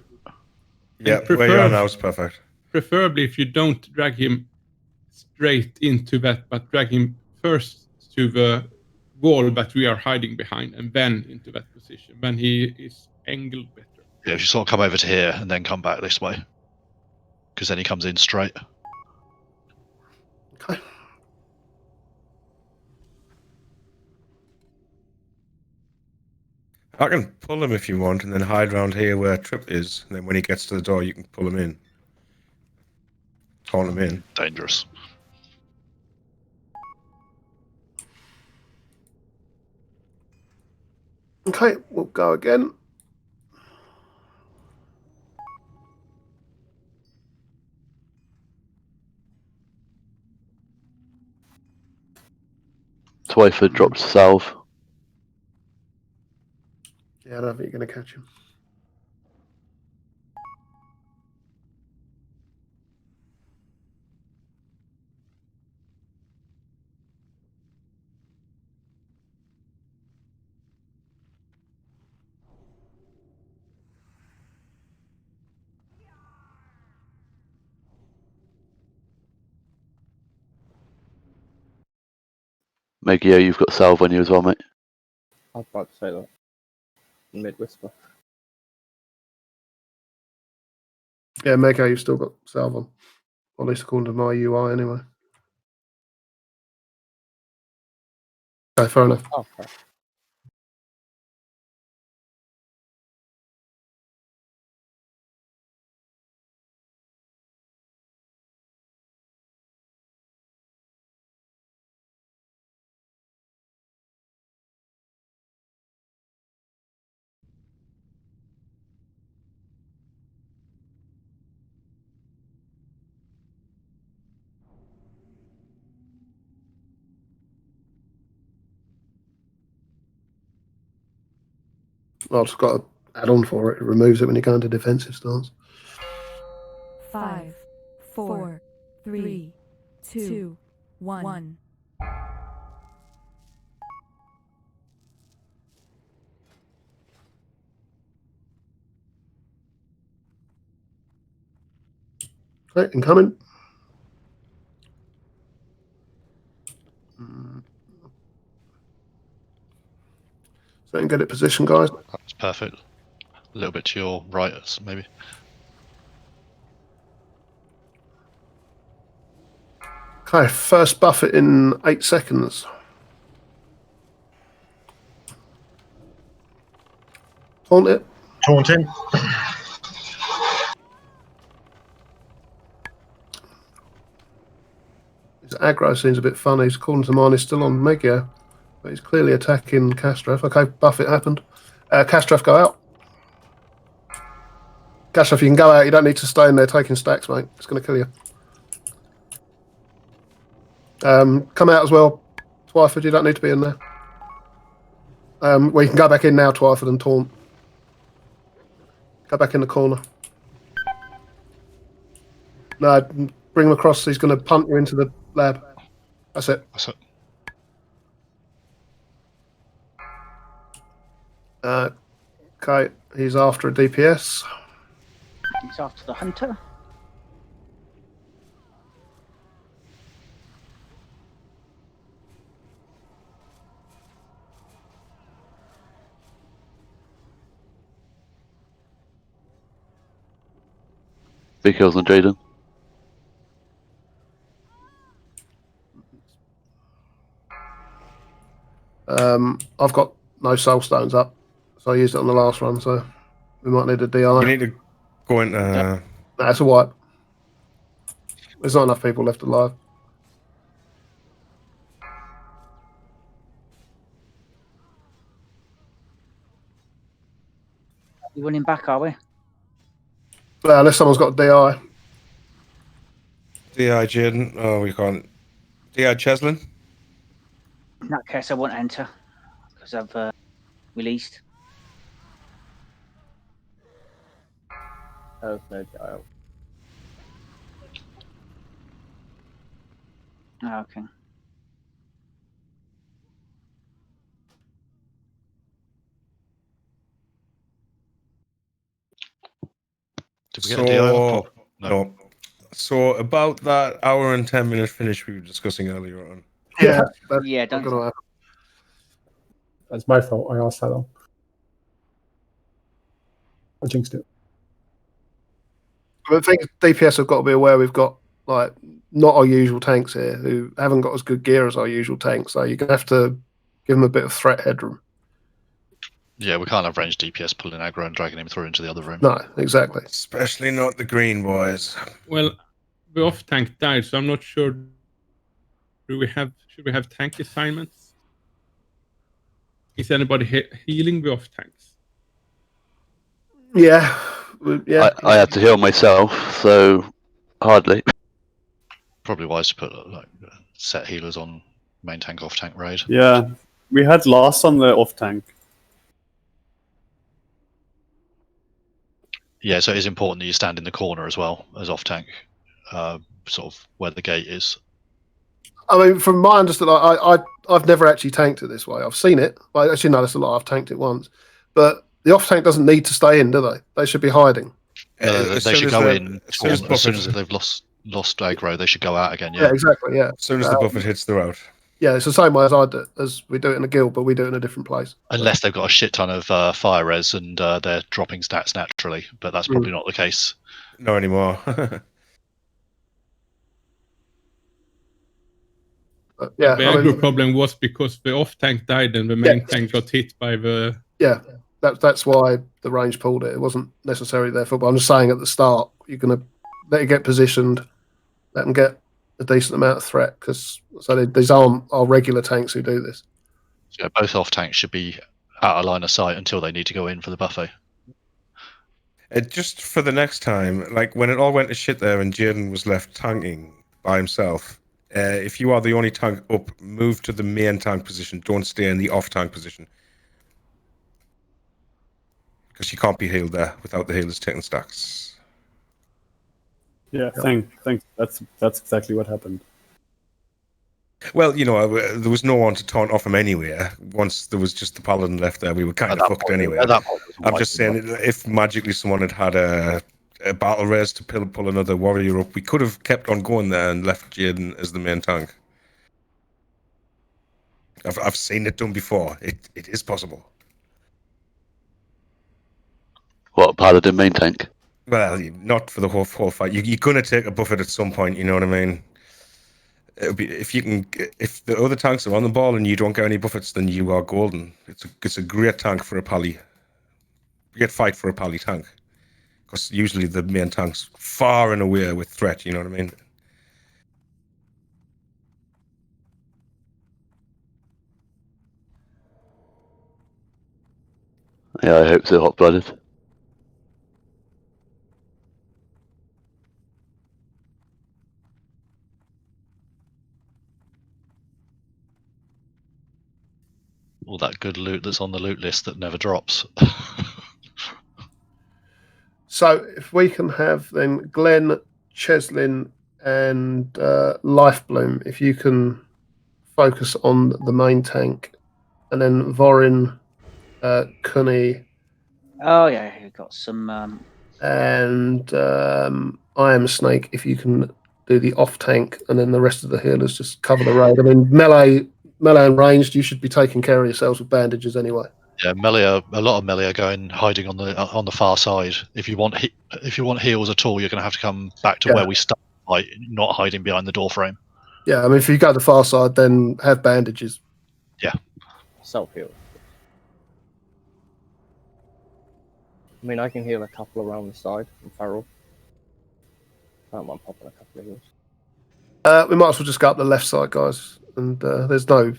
Yeah, where you are now is perfect. Preferably, if you don't drag him straight into that, but drag him first to the wall that we are hiding behind, and then into that position. Then he is angled better. Yeah, if you sort of come over to here and then come back this way, because then he comes in straight. Okay. I can pull him if you want, and then hide around here where Trip is. And then when he gets to the door, you can pull him in. Taunt him in. Dangerous. Okay, we'll go again. Twyford drops salve. Yeah, I don't think you're going to catch him. Megio, you've got salve on you as well, mate. I was about to say that. Mid whisper. Yeah, Mego, you've still got salve on. Or at least according to my UI anyway. Okay, fair enough. Okay. Well, it's got an add-on for it. It removes it when you go into defensive stance. 5, 4, 3, 2, 1. Okay, incoming. So you can get it positioned, guys. That's perfect. A little bit to your right, maybe. Okay, first buff it in 8 seconds. Taunt it. taunting. His aggro seems a bit funny. His according to mine is still on Megio, but he's clearly attacking Castref. Okay, buff it happened. Castref, go out. Castref, you can go out. You don't need to stay in there taking stacks, mate. It's going to kill you. Come out as well, Twyford. You don't need to be in there. Well, you can go back in now, Twyford, and taunt. Go back in the corner. No, bring him across. He's going to punt you into the lab. That's it. That's it. Okay, he's after a DPS. He's after the hunter. Big kills on Jaden. I've got no soul stones up, so I used it on the last run, so we might need a DI. You need to go into... Nah, it's a wipe. There's not enough people left alive. We're running back, are we? Well, unless someone's got a DI. DI Jaden. Oh, we can't. DI Cheslin. In that case, I won't enter because I've released. Oh, no dial. Oh, okay. Did we get a DI off? No. So about that hour and 10-minute finish we were discussing earlier on. Yeah, Yeah, don't. gonna happen. That's my fault. I asked that long. I jinxed it. But the thing is, DPS have got to be aware we've got like not our usual tanks here who haven't got as good gear as our usual tanks, so you're gonna have to give them a bit of threat headroom. Yeah, we can't have ranged DPS pulling aggro and dragging him through into the other room. No, exactly. Especially not the green boys. Well, the off tank died, so I'm not sure. Should we have tank assignments? Is anybody healing the off tanks? Yeah, yeah. I had to heal myself, so hardly. Probably wise to put like set healers on main tank, off tank raid. Yeah, we had last on the off tank. Yeah, so it is important that you stand in the corner as well as off tank, sort of where the gate is. I mean, from my understanding, I've never actually tanked it this way. I've seen it. Well, actually, no, that's a lie. I've tanked it once, but the off tank doesn't need to stay in, do they? They should be hiding. No, they should go in as soon as they've lost aggro. They should go out again. Yeah, exactly. Yeah, as soon as the buffer hits the route. Yeah, it's the same way as we do it in a guild, but we do it in a different place. Unless they've got a shit ton of fire res and they're dropping stats naturally, but that's probably not the case. Not anymore. Yeah, the aggro problem was because the off tank died and the main tank got hit by the. Yeah, that's why the range pulled it. It wasn't necessarily their fault. But I'm just saying at the start, you're going to let it get positioned, let them get a decent amount of threat, because these aren't our regular tanks who do this. Yeah, both off tanks should be out of line of sight until they need to go in for the buffet. Just for the next time, like when it all went to shit there and Jaden was left tanking by himself, if you are the only tank up, move to the main tank position. Don't stay in the off tank position. Because you can't be healed there without the healers taking stacks. Yeah, thanks. That's exactly what happened. Well, you know, there was no one to taunt off him anyway. Once there was just the paladin left there, we were kind of fucked anyway. I'm just saying, if magically someone had had a battle race to pull another warrior up, we could have kept on going there and left Jaden as the main tank. I've seen it done before. It is possible. What, paladin main tank? Well, not for the whole fight. You're going to take a buffet at some point, you know what I mean? It'll be, if the other tanks are on the ball and you don't get any buffets, then you are golden. It's a great tank for a pally. you'd fight for a pally tank. Because usually the main tank's far and away with threat, you know what I mean? Yeah, I hope so, hot-blooded. All that good loot that's on the loot list that never drops. So if we can have then Glenn, Cheslin, and Lifebloom, if you can focus on the main tank, and then Vorin, Kunny, Oh yeah, you've got some. and I Am Snake, if you can do the off tank, and then the rest of the healers just cover the road. I mean, melee and ranged, you should be taking care of yourselves with bandages anyway. Yeah, melee. A lot of melee are going hiding on the far side. If you want heals at all, you're going to have to come back to where we start, like not hiding behind the door frame. Yeah, I mean, if you go the far side, then have bandages. Yeah. Self heal. I mean, I can heal a couple around the side from Feral. I don't mind popping a couple of heals. We might as well just go up the left side, guys. And there's no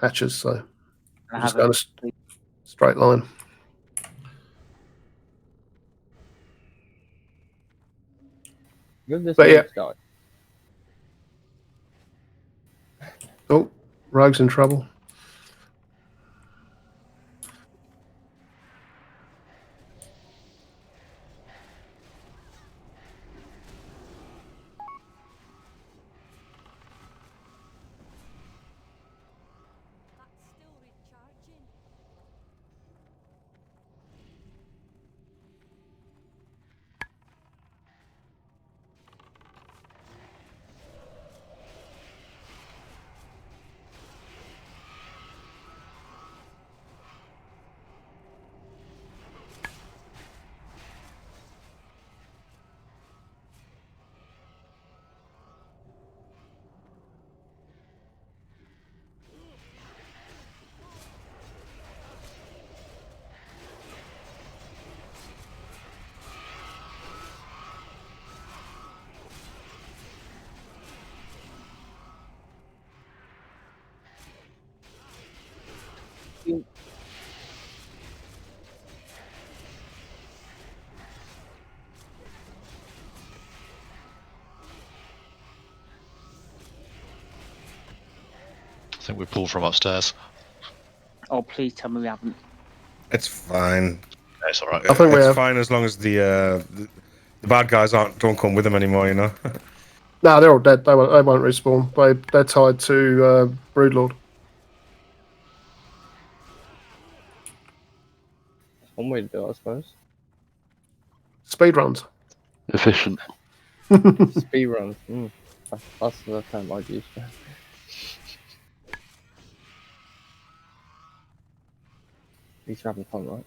hatches, so we'll just go in a straight line. Give this But yeah. guy. Oh, Rogue's in trouble. I think we pulled from upstairs. Oh please tell me we haven't. It's fine. It's all right. I think we it's have. fine as long as the bad guys don't come with them anymore, you know. No, they're all dead. They won't respawn. They're tied to Broodlord. One way to do it, I suppose. Speed runs. Efficient. Speed runs. That's the term I'd use. At least you're having fun, right?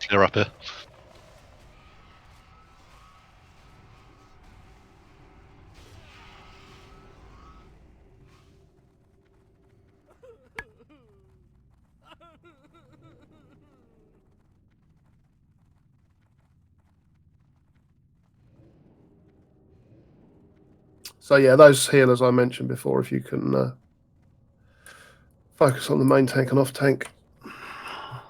Clear up here. So yeah, those healers I mentioned before, if you can focus on the main tank and off tank. I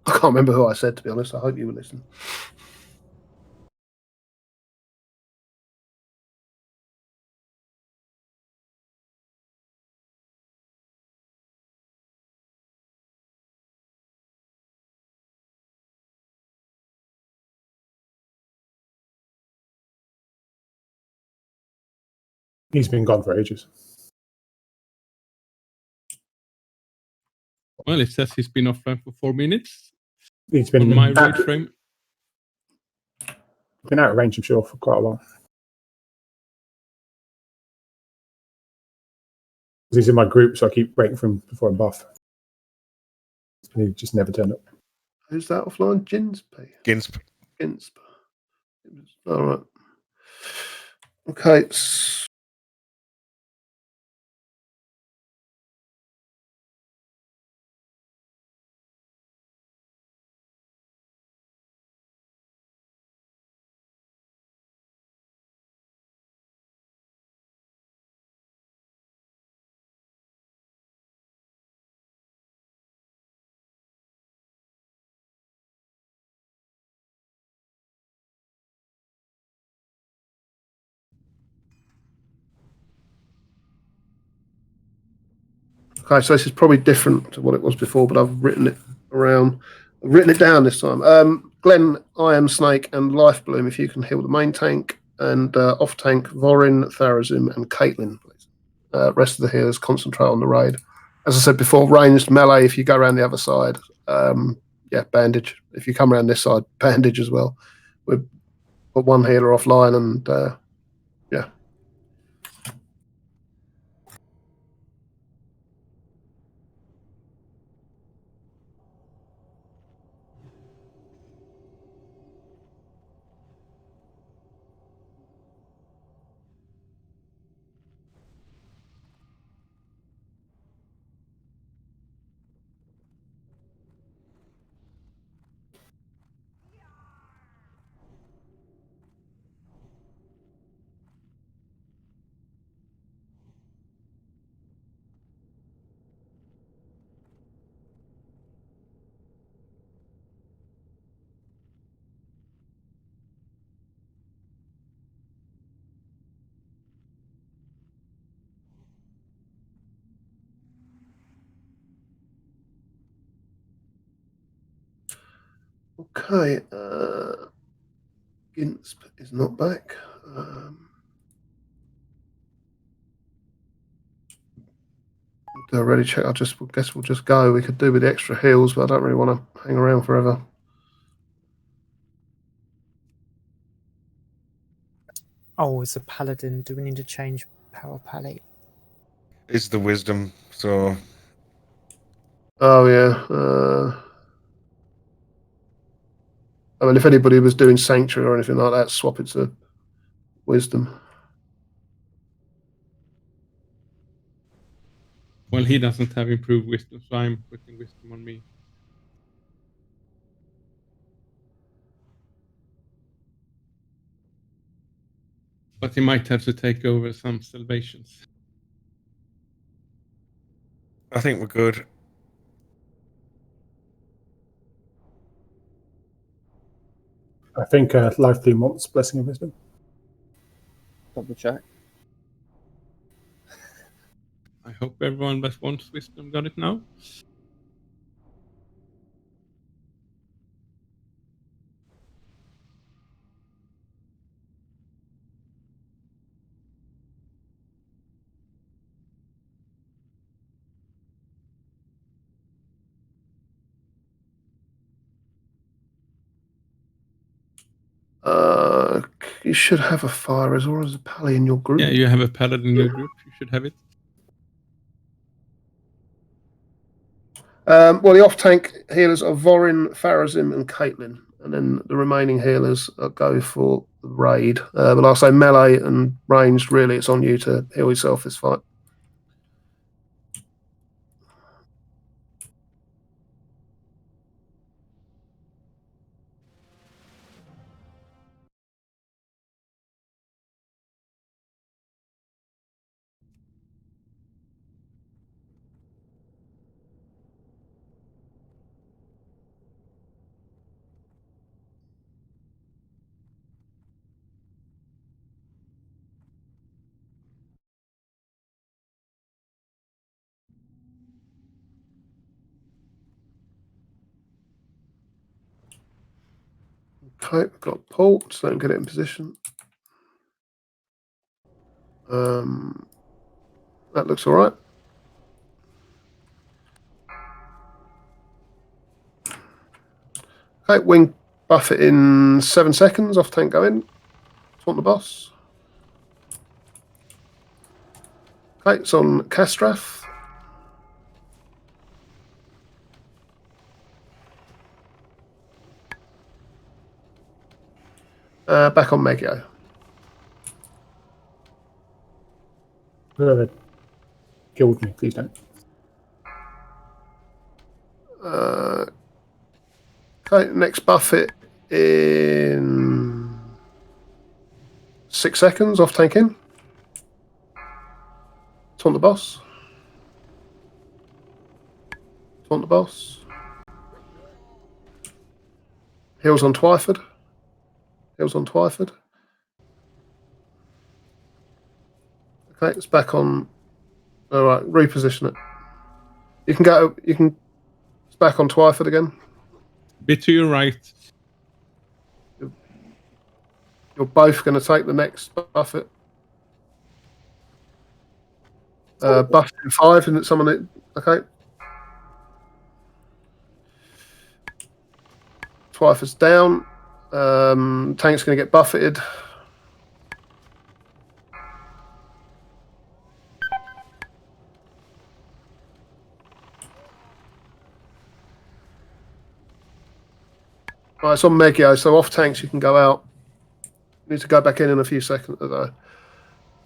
can't remember who I said, to be honest. I hope you were listening. He's been gone for ages. Well, it says he's been offline for 4 minutes. He's been on my rage frame. Been out of range, I'm sure, for quite a while. He's in my group, so I keep waiting for him before I buff. He just never turned up. Who's that offline? Ginsby. Ginsby. All right. Okay. Okay, so this is probably different to what it was before, but I've written it around. I've written it down this time. Glenn, Iron Snake, and Life Bloom, if you can heal the main tank, and off tank, Vorin, Tharazim, and Caitlin, please. Rest of the healers concentrate on the raid. As I said before, ranged melee, if you go around the other side, bandage. If you come around this side, bandage as well. We've put one healer offline and, yeah. Okay, Ginsp is not back. Do a ready check. I guess we'll just go. We could do with the extra heals, but I don't really want to hang around forever. Oh, it's a paladin. Do we need to change power palette? It's the wisdom, so. Oh yeah. I mean, if anybody was doing sanctuary or anything like that, swap it to wisdom. Well, he doesn't have improved wisdom, so I'm putting wisdom on me. But he might have to take over some salvations. I think we're good. I think Life Bloom wants Blessing of Wisdom. Double check. I hope everyone that wants wisdom got it now. You should have a fire as well as a pally in your group. Yeah, you have a paladin in your group. You should have it. Well, the off-tank healers are Vorin, Pharazim, and Caitlin, and then the remaining healers go for the raid. But like I say, melee and ranged, really, it's on you to heal yourself this fight. Okay, we've got Paul, so don't get it in position. That looks all right. Okay, wing buff it in 7 seconds. Off tank go in. Taunt the boss. Okay, it's on Castrath. Back on Megio. Whoever killed me, please don't. Okay, next buff it in 6 seconds. Off tank in. Taunt the boss. Taunt the boss. Heals on Twyford. Heals on Twyford. Okay, it's back on. All right, reposition it. You can go. You can. It's back on Twyford again. Bit to your right. You're both going to take the next buffet. Buffet in 5, isn't it? Someone. Okay. Twyford's down. Tank's going to get buffeted. Right, it's on Megio, so off tanks you can go out. You need to go back in a few seconds.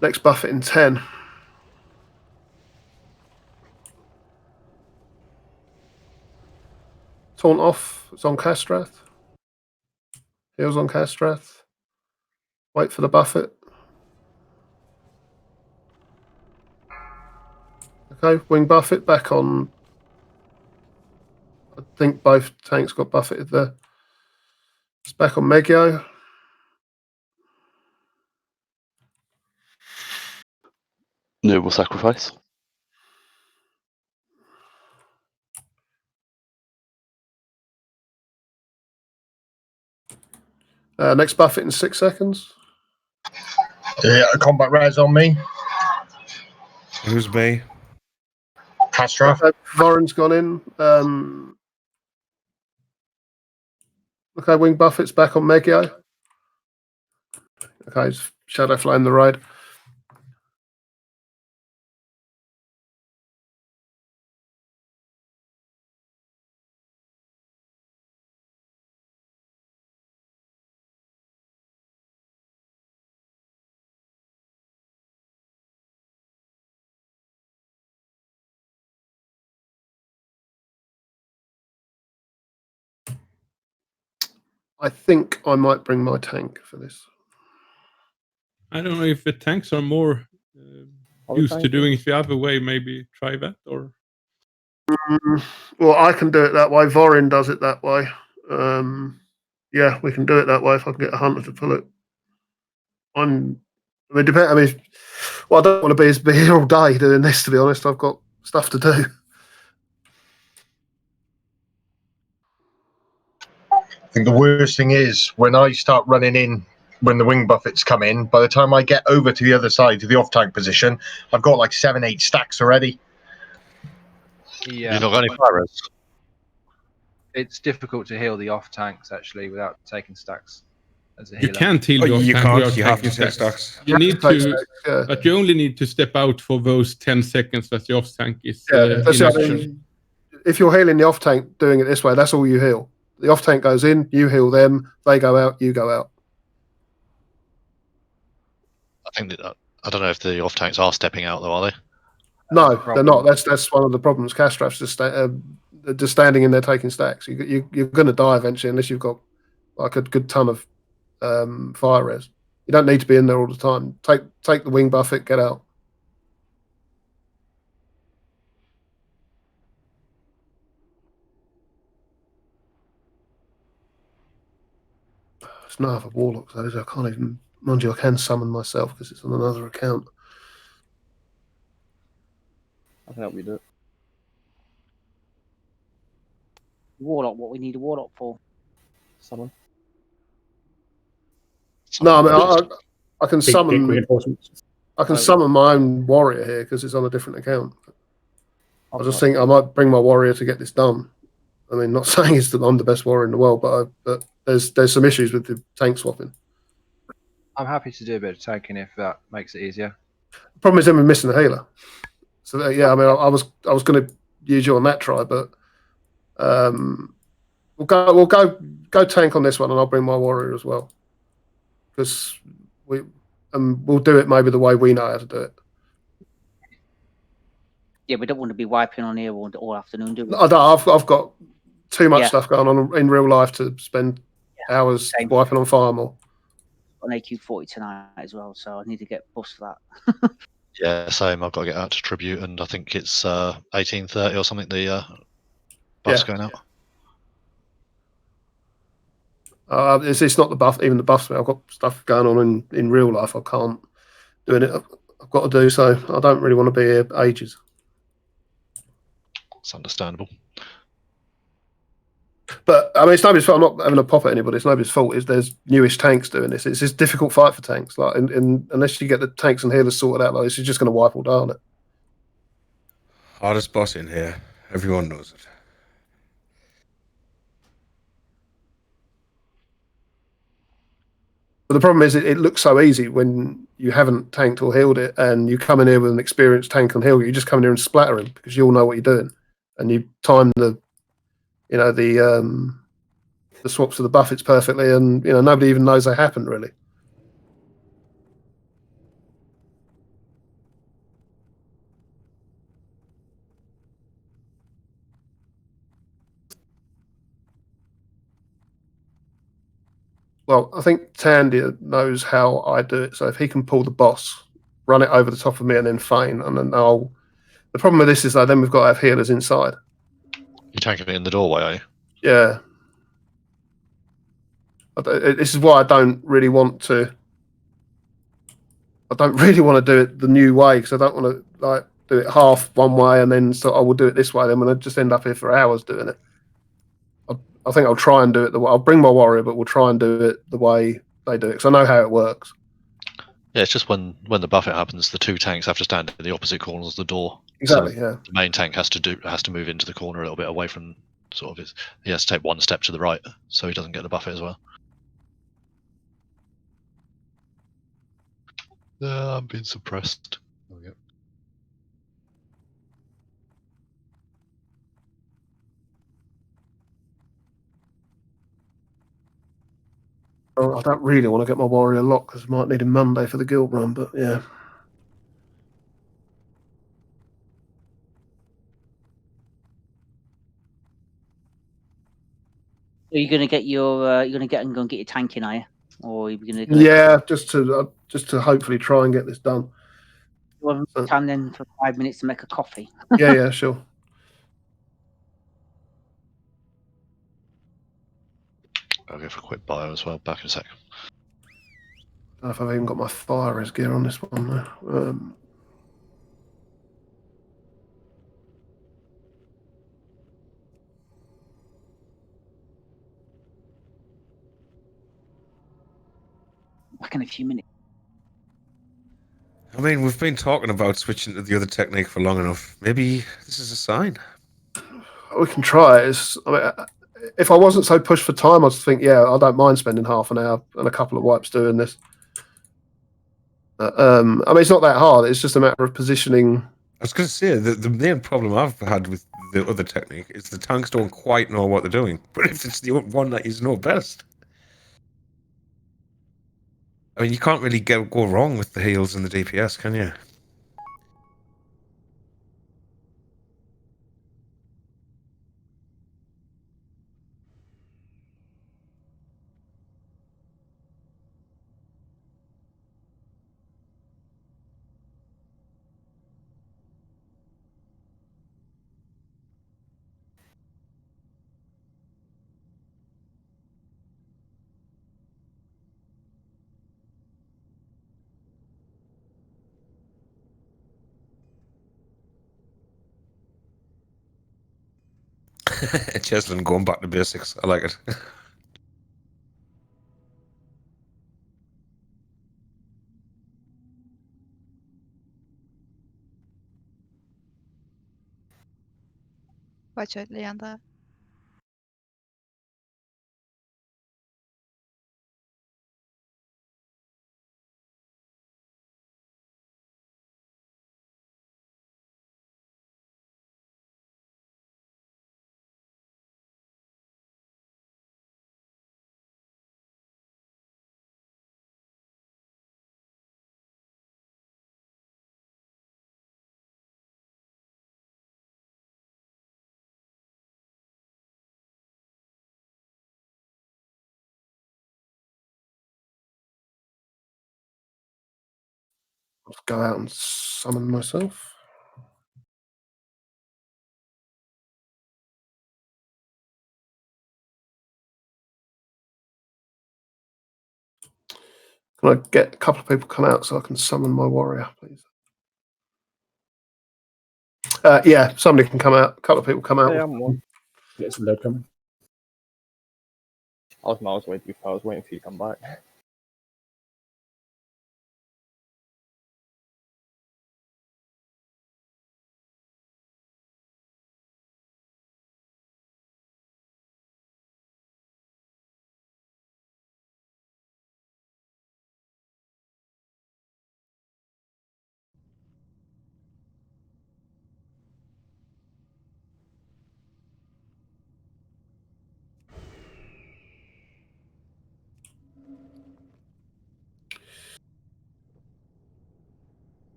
Next buffet in 10. Taunt off. It's on Castrath. Heals on Castrath. Wait for the buffet. Okay, wing buffet back on. I think both tanks got buffeted there. It's back on Megio. Noble sacrifice. Next buffet in 6 seconds. Yeah, a combat res on me. Who's me? Castra. Okay, Voren's gone in. Okay, wing buffet's back on Megio. Okay, it's Shadow Flame the raid. I think I might bring my tank for this. I don't know if the tanks are more used to doing it the other way. Maybe try that, or Well, I can do it that way. Vorin does it that way. Yeah, we can do it that way if I can get a hunter to pull it. I mean, depend. I mean, well, I don't want to be here all day doing this. To be honest, I've got stuff to do. I think the worst thing is when I start running in when the wing buffets come in, by the time I get over to the other side to the off tank position, I've got like 7-8 stacks already. Yeah. You've not got any fires. It's difficult to heal the off tanks actually without taking stacks as a you healer. can't heal the off You tank can't. without You have to taking take stacks. You need take to, stacks, yeah. but you only need to step out for those 10 seconds that the off tank is That's in it. I action. mean, if you're healing the off tank doing it this way, that's all you heal. The off tank goes in, you heal them, they go out, you go out. I think that I don't know if the off tanks are stepping out though, are they? No, they're not. That's one of the problems. Castrath's just standing in there taking stacks. You're going to die eventually unless you've got like a good ton of fire res. You don't need to be in there all the time. Take the wing buffet, get out. It's no other warlock, though. I can't even. Mind you, I can summon myself because it's on another account. I can help you do it. Warlock, what we need a warlock for? Summon. No, I mean I can Big summon. reinforcements. I can summon my own warrior here because it's on a different account. I just Okay. think I might bring my warrior to get this done. I mean, not saying I'm the best warrior in the world, but there's some issues with the tank swapping. I'm happy to do a bit of tanking if that makes it easier. The problem is then we're missing a healer. So yeah, I mean, I was going to use you on that try, but we'll go tank on this one, and I'll bring my warrior as well because we'll do it maybe the way we know how to do it. Yeah, we don't want to be wiping on here all afternoon, do we? I don't. I've got too much stuff going on in real life to spend hours wiping on Firemaw. On AQ40 tonight as well, so I need to get buffs for that. Yeah, same. I've got to get out to tribute, and I think it's 18:30 or something. The buff's going out. It's not the buff, even the buffs. I've got stuff going on in real life. I can't do it. I've got to do so. I don't really want to be here ages. It's understandable. But I mean, it's nobody's fault. I'm not having a pop at anybody. It's nobody's fault. There's newish tanks doing this. It's a difficult fight for tanks. Like, unless you get the tanks and healers sorted out, like this is just going to wipe all down it. Hardest boss in here. Everyone knows it. But the problem is, it looks so easy when you haven't tanked or healed it, and you come in here with an experienced tank and heal. You just come in here and splatter him because you all know what you're doing, and you time the swaps of the buffets perfectly, and nobody even knows they happened really. Well, I think Tandy knows how I do it. So if he can pull the boss, run it over the top of me, and then feign, and then I'll. The problem with this is that then we've got to have healers inside. You're tanking it in the doorway, are you? Yeah. This is why I don't really want to. I don't really want to do it the new way because I don't want to do it half one way and then I will do it this way. Then I'm going to just end up here for hours doing it. I think I'll try and do it the way. I'll bring my warrior, but we'll try and do it the way they do it because I know how it works. Yeah, it's just when the buffet happens, the two tanks have to stand in the opposite corners of the door. Exactly. So yeah. The main tank has to move into the corner a little bit away from sort of his. He has to take one step to the right so he doesn't get the buffet as well. I'm being suppressed. There we go. I don't really want to get my warrior locked because I might need him Monday for the guild run, but yeah. So you're gonna get your you're gonna get and go and get your tank in, are you? Or you're gonna Yeah, just to hopefully try and get this done. You have time then for 5 minutes to make a coffee. Yeah, sure. I'll go for a quick bio as well. Back in a sec. I don't know if I've even got my fire res gear on this one though. Back in a few minutes. I mean, we've been talking about switching to the other technique for long enough. Maybe this is a sign. We can try it. If I wasn't so pushed for time, I'd think, yeah, I don't mind spending half an hour and a couple of wipes doing this. I mean, it's not that hard. It's just a matter of positioning. I was going to say, the main problem I've had with the other technique is the tanks don't quite know what they're doing. But if it's the one that is know best, I mean, you can't really go wrong with the heals and the DPS, can you? Cheslin going back to basics. I like it. Vagy hogy Leander. Let's go out and summon myself. Can I get a couple of people come out so I can summon my warrior, please? Yeah, somebody can come out. A couple of people come out. Yeah, I'm one. Get some lead coming. I was miles away to be fair. I was waiting for you to come back.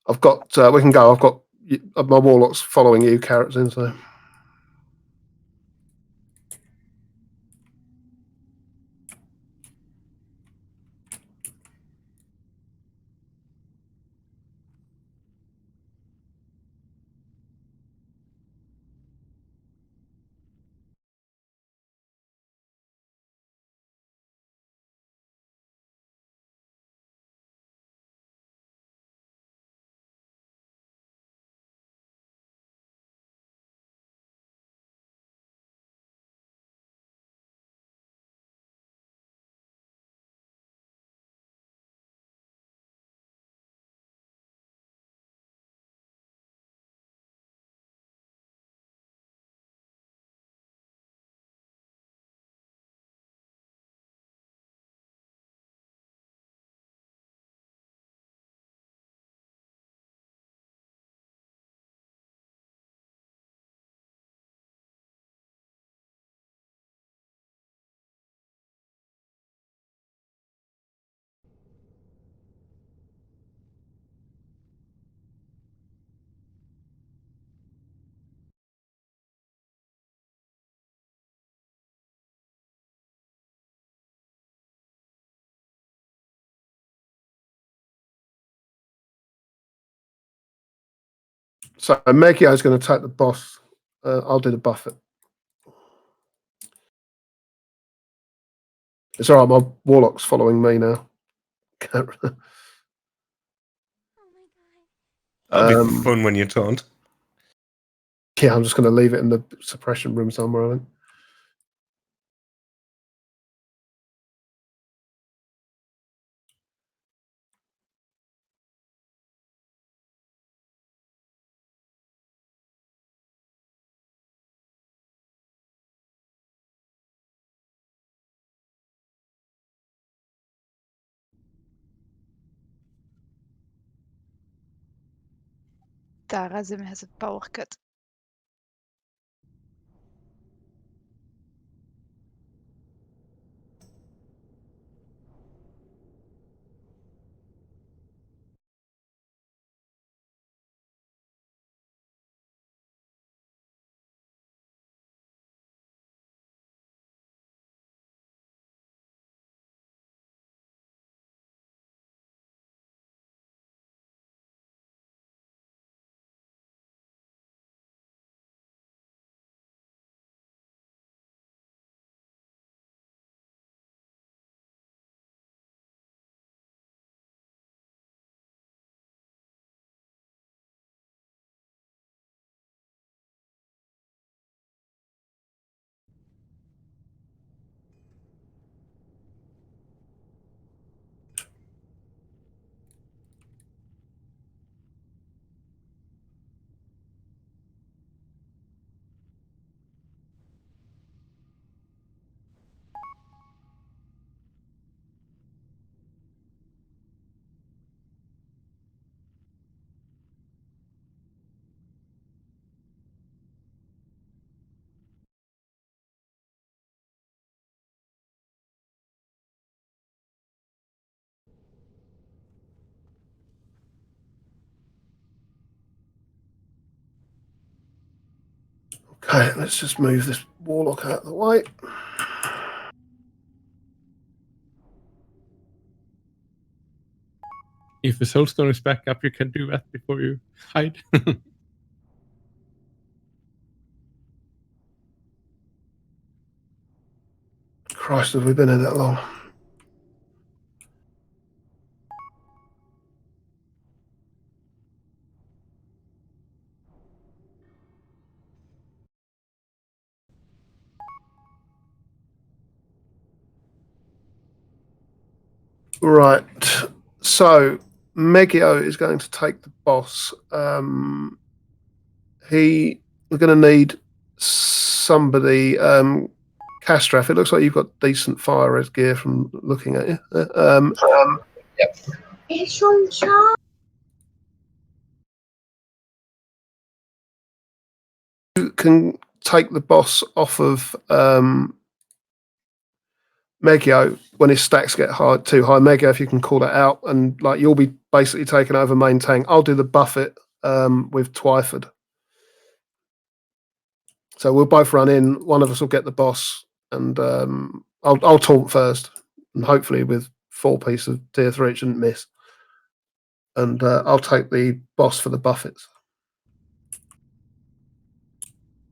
I've got. We can go. I've got my warlocks following you, carrots in. So. So Megio is going to attack the boss. I'll do the buffet. It's all right. My warlock's following me now. That'll be fun when you're taunt. Yeah, I'm just going to leave it in the suppression room somewhere, I think. Tarazim has a power cut. Okay, let's just move this warlock out of the way. If the soulstone is back up, you can do that before you hide. Christ, have we been here that long? Right. So Megio is going to take the boss. We're going to need somebody. Castraff, it looks like you've got decent fire res gear from looking at you. Yep. You can take the boss off of Megio when his stacks get too high. Megio, if you can call that out, and like you'll be basically taking over main tank. I'll do the buffet with Twyford. So we'll both run in. One of us will get the boss, and I'll taunt first, and hopefully with 4 pieces of tier 3 it shouldn't miss. And I'll take the boss for the buffets.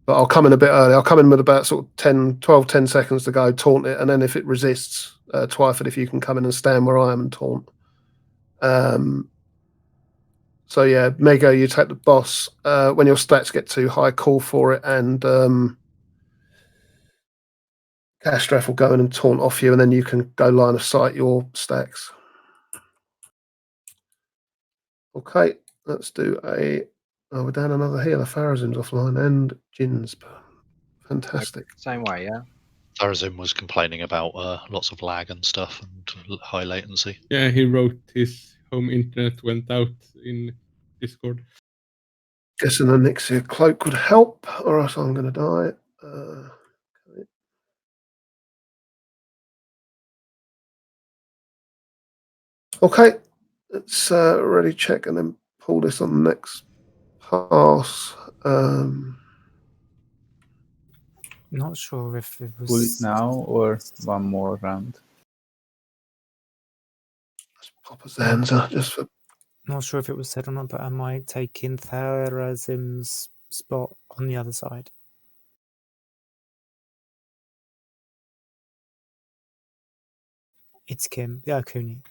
But I'll come in a bit early. I'll come in with about sort of 10 seconds to go, taunt it, and then if it resists, Twyford, if you can come in and stand where I am and taunt. So yeah, Mego, you take the boss. When your stats get too high, call for it, and Castraff will go in and taunt off you, and then you can go line of sight your stacks. Okay, let's do a... Oh, we're down another healer. Pharazim's offline, and Jin's. Fantastic. Same way, yeah? Pharazim was complaining about lots of lag and stuff and high latency. Yeah, he wrote his home internet went out in Discord. Guessing an Elixir cloak would help, or else I'm going to die. Okay, let's ready check and then pull this on the next pass. Not sure if it was Pull it now or one more round. Pop a Zanza just for... Not sure if it was said or not, but I might take in Pharazim's spot on the other side. It's Kim. Yeah, Cooney.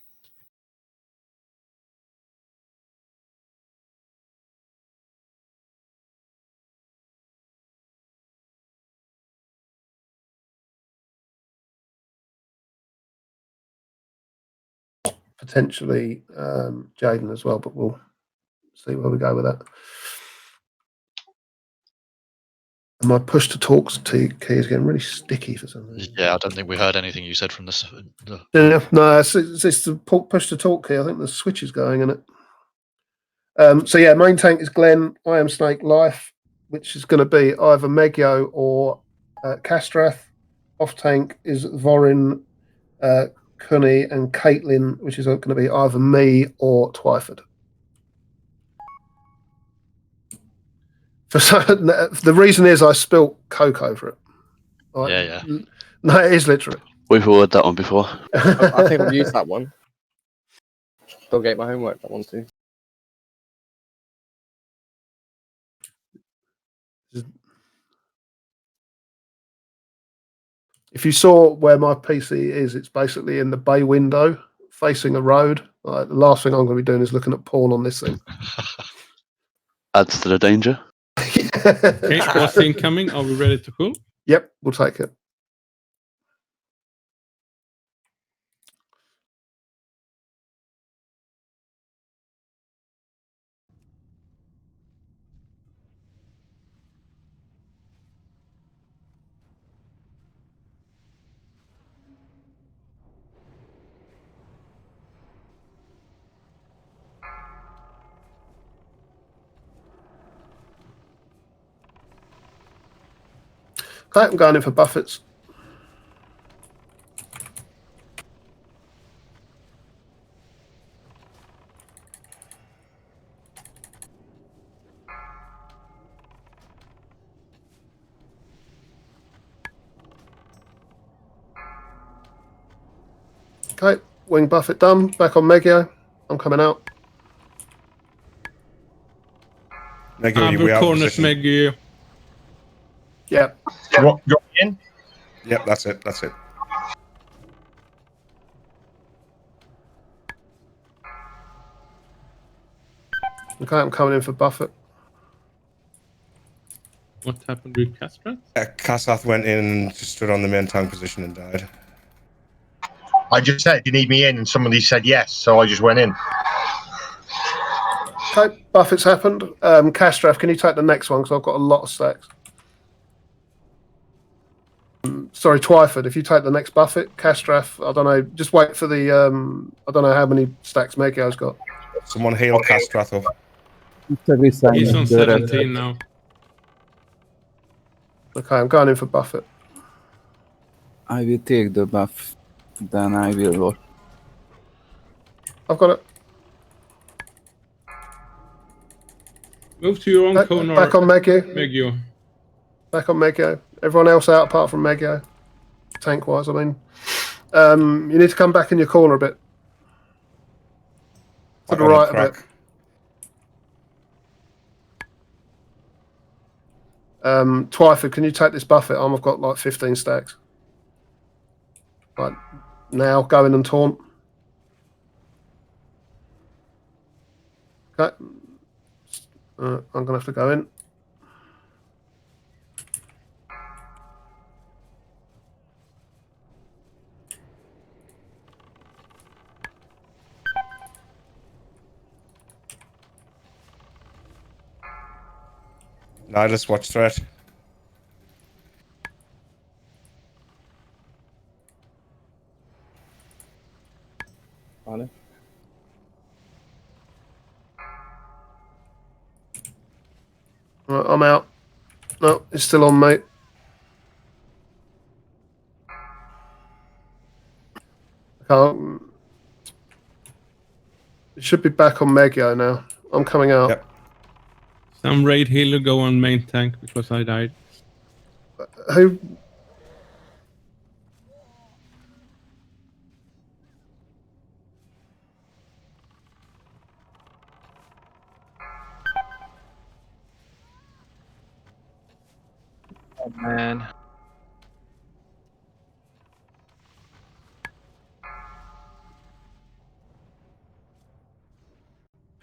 Potentially Jaden as well, but we'll see where we go with that. And my push to talks key is getting really sticky for some reason. Yeah, I don't think we heard anything you said from this. No, it's the push to talk key. I think the switch is going in it. So yeah, main tank is Glenn. I am Snake Life, which is going to be either Megio or Castrath. Off tank is Vorin, Cunny, and Caitlin, which is going to be either me or Twyford. The reason is I spilt Coke over it. Like, yeah. No, it is literally. We've heard that one before. I think I've used that one. Still get my homework, that one too. If you saw where my PC is, it's basically in the bay window facing a road. The last thing I'm going to be doing is looking at porn on this thing. Adds to the danger. Okay, what's incoming? Are we ready to pull? Yep, we'll take it. Okay, I'm going in for buffets. Okay, wing buffet done. Back on Megio. I'm coming out. Megio, you way out of corners, position. Megio. Yeah. You want in? Yep, that's it. That's it. Okay, I'm coming in for Buffett. What happened with Castrat? Kassath went in and just stood on the main tank position and died. I just said, you need me in, and somebody said yes, so I just went in. Okay, Buffett's happened. Castraf, can you take the next one? Because I've got a lot of stacks. Sorry, Twyford, if you take the next Buffett, Castraf, I don't know, just wait for the, I don't know how many stacks Megio's got. Someone heal Castrath up. He's on 17 now. Okay, I'm going in for Buffett. I will take the buff, then I will watch. I've got it. Move to your own corner. Back on Megio. Megio. Back on Megio. Everyone else out apart from Megio. Tank-wise, I mean. You need to come back in your corner a bit. To the right a bit. Twyford, can you take this Buffet? I've got like 15 stacks. Right, now go in and taunt. Okay. I'm going to have to go in. Nihilus, watch threat. On Right, I'm out. No, it's still on, mate. It should be back on Megio now. I'm coming out. Yep. Some raid healer go on main tank because I died. Who? Oh, man.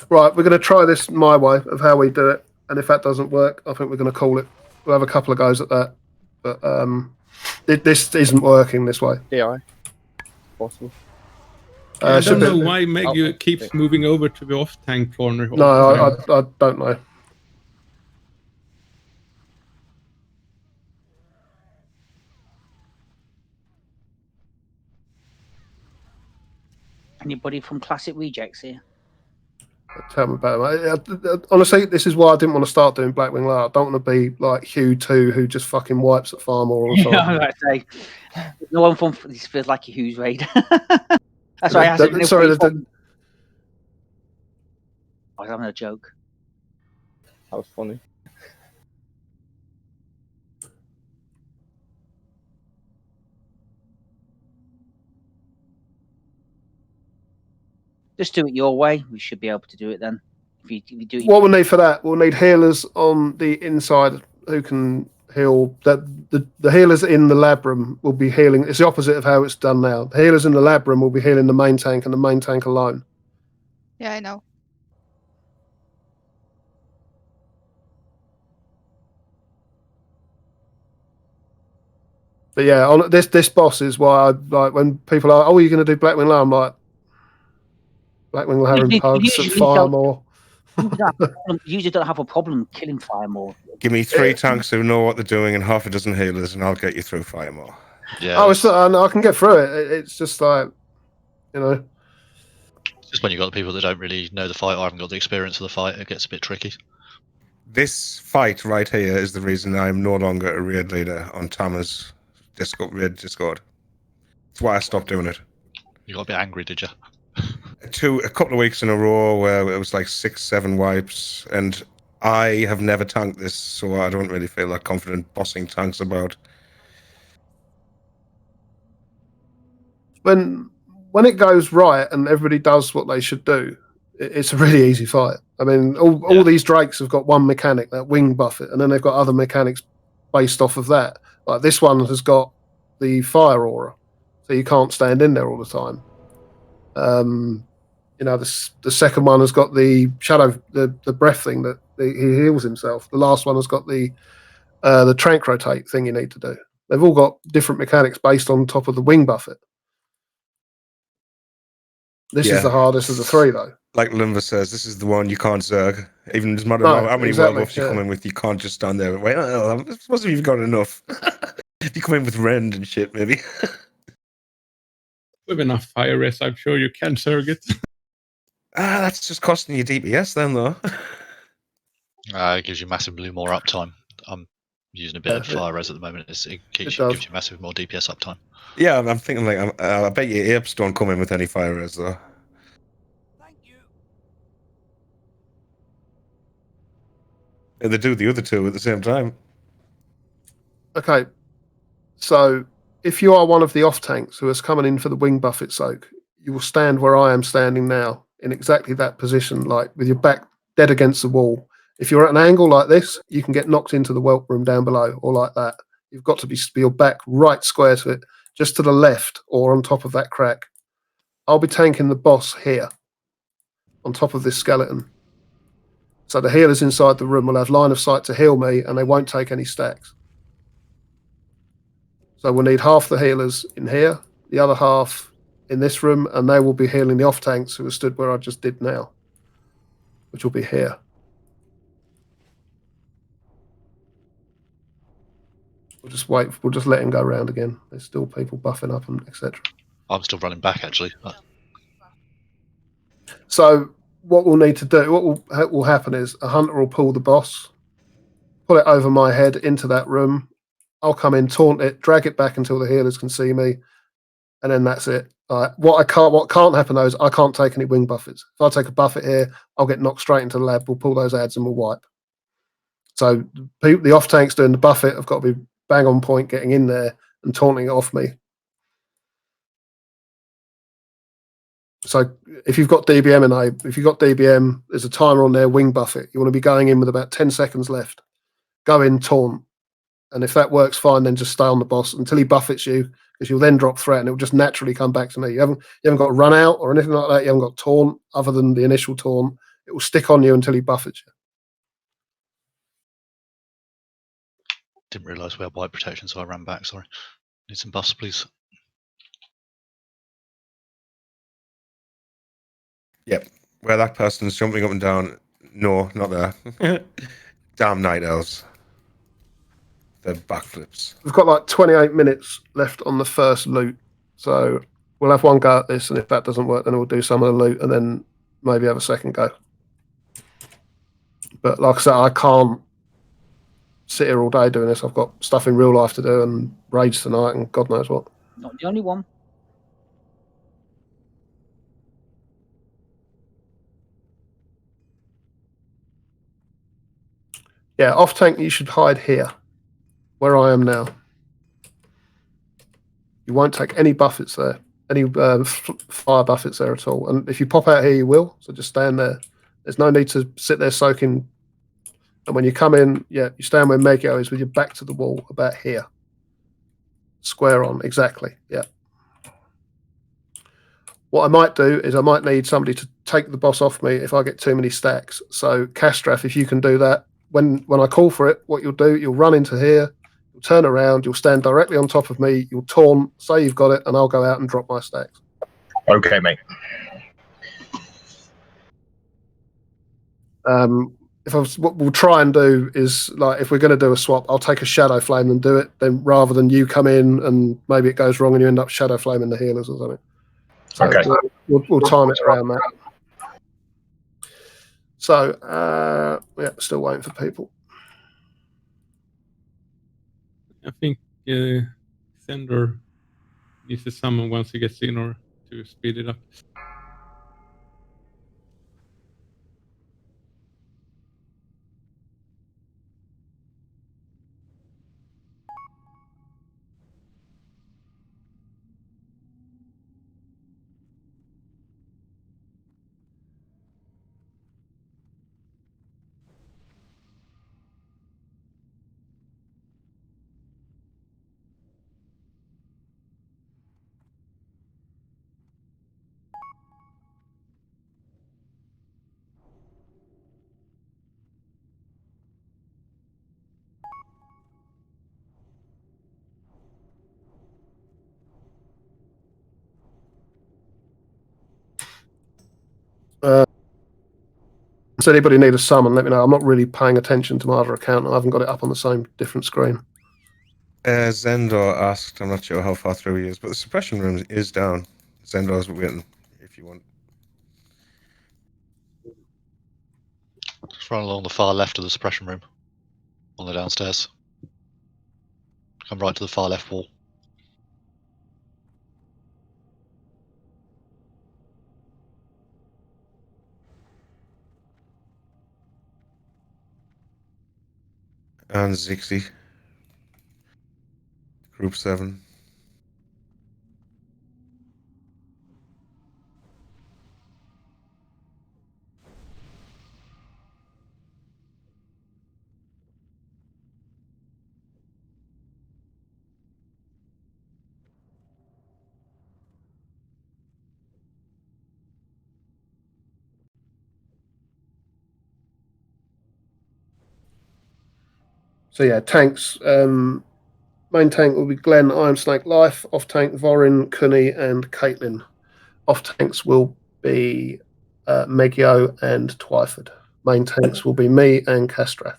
Right, we're going to try this my way of how we do it. And if that doesn't work, I think we're going to call it. We'll have a couple of goes at that. But this isn't working this way. DI. Possible. I don't know be... why Megio keeps moving over to the off tank corner. No, I don't know. Anybody from Classic Rejects here? Tell me about it. Honestly, this is why I didn't want to start doing Blackwing Lair. I don't want to be like Hugh 2 who just fucking wipes at Firemaw all the time. Yeah, I was about to say. No one from this feels like a Hughes raid. That's why I asked him. Sorry, I was having a joke. That was funny. Just do it your way. We should be able to do it then. If you do it. What we'll need for that, we'll need healers on the inside who can heal. The healers in the lab room will be healing. It's the opposite of how it's done now. The healers in the lab room will be healing the main tank and the main tank alone. Yeah, I know. But yeah, on this boss is why I like when people are, oh, you're going to do Blackwing Lair. I'm like, Blackwing Lair and PuGs and Firemaw. Usually don't have a problem killing Firemaw. Give me 3 tanks who know what they're doing and half a dozen healers, and I'll get you through Firemaw. Yeah. Oh, I can get through it. It's just like, you know. Just when you've got the people that don't really know the fight or haven't got the experience of the fight, it gets a bit tricky. This fight right here is the reason I'm no longer a raid leader on Tama's raid Discord. That's why I stopped doing it. You got a bit angry, did you? A couple of weeks in a row where it was like 6-7 wipes, and I have never tanked this, so I don't really feel like confident bossing tanks about. When when it goes right and everybody does what they should do, it's a really easy fight. I mean, all these Drakes have got one mechanic, that wing buffet, and then they've got other mechanics based off of that. Like this one has got the fire aura, so you can't stand in there all the time. You know, the second one has got the shadow, the breath thing that he heals himself. The last one has got the trank rotate thing you need to do. They've all got different mechanics based on top of the wing buffet. This is the hardest of the three, though. Like Lumber says, this is the one you can't zerg. Even no matter No, how many exactly, werewolves you come in with, you can't just stand there and wait. Oh, I suppose you've got enough. If you come in with rend and shit, maybe. With enough fire res, I'm sure you can zerg it. That's just costing you DPS then, though. It gives you massively more uptime. I'm using a bit of fire res at the moment. It gives you massive more DPS uptime. Yeah, I'm thinking like, I bet you apes don't come in with any fire res, though. And they do the other two at the same time. Okay, so if you are one of the off tanks who is coming in for the wing buffet soak, you will stand where I am standing now in exactly that position, like with your back dead against the wall. If you're at an angle like this, you can get knocked into the whelp room down below, or like that. You've got to be your back right square to it, just to the left or on top of that crack. I'll be tanking the boss here, on top of this skeleton. So the healers inside the room will have line of sight to heal me, and they won't take any stacks. So we'll need half the healers in here, the other half in this room, and they will be healing the off tanks who are stood where I just did now, which will be here. We'll just wait. We'll just let him go round again. There's still people buffing up and etc. I'm still running back actually. So what we'll need to do, what will happen is a hunter will pull the boss, pull it over my head into that room. I'll come in, taunt it, drag it back until the healers can see me, and then that's it. What can't happen though is I can't take any wing buffets. If I take a buffet here, I'll get knocked straight into the lab. We'll pull those ads and we'll wipe. So the off tanks doing the buffet have got to be bang on point, getting in there and taunting it off me. So if you've got DBM there's a timer on there, wing buffet. You want to be going in with about 10 seconds left. Go in, taunt. And if that works fine, then just stay on the boss until he buffets you, because you'll then drop threat and it'll just naturally come back to me. You haven't got to run out or anything like that. You haven't got taunt other than the initial taunt. It will stick on you until he buffets you. Didn't realise we had white protection, so I ran back. Sorry. Need some buffs, please. Yep. Where that person's jumping up and down. No, not there. Damn night elves. They're backflips. We've got like 28 minutes left on the first loot. So we'll have one go at this, and if that doesn't work, then we'll do some of the loot and then maybe have a second go. But like I said, I can't sit here all day doing this. I've got stuff in real life to do and raids tonight and God knows what. Not the only one. Yeah, off tank, you should hide here, where I am now. You won't take any buffets there, any fire buffets there at all. And if you pop out here, you will. So just stand there. There's no need to sit there soaking. And when you come in, yeah, you stand where Megio is with your back to the wall, about here. Square on, exactly, yeah. What I might do is I might need somebody to take the boss off me if I get too many stacks. So Castraf, if you can do that, when I call for it, what you'll do, you'll run into here, you'll turn around, you'll stand directly on top of me, you'll taunt, say you've got it, and I'll go out and drop my stacks. Okay, mate. What we'll try and do is, like, if we're going to do a swap, I'll take a shadow flame and do it, then rather than you come in and maybe it goes wrong and you end up shadow flaming the healers or something. So okay. we'll time it around that. So yeah, still waiting for people. I think Sender needs to summon once he gets in or to speed it up. Does anybody need a summon? Let me know. I'm not really paying attention to my other account. I haven't got it up on the same different screen. Zendor asked, I'm not sure how far through he is, but the suppression room is down. Zendor's waiting if you want. Just run along the far left of the suppression room on the downstairs. Come right to the far left wall. And Zixie. Group 7. So yeah, tanks. Main tank will be Glenn, Iron Snake, Life. Off tank, Vorin, Kunny, and Caitlin. Off tanks will be Megio and Twyford. Main tanks will be me and Castrath.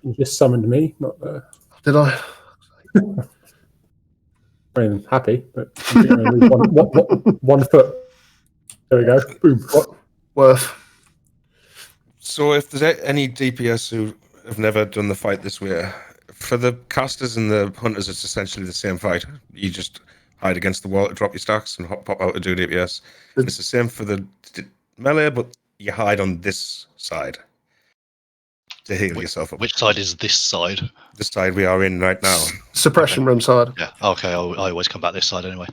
You just summoned me, not the. Did I? I'm happy, but I'm gonna move one foot. There we go. Boom. Worth. So if there's any DPS who have never done the fight this way, for the casters and the hunters, it's essentially the same fight. You just hide against the wall to drop your stacks and pop out to do DPS. And it's the same for the melee, but you hide on this side to heal yourself up. Which side is this side? The side we are in right now. Suppression room side. Yeah. Okay. I always come back this side anyway.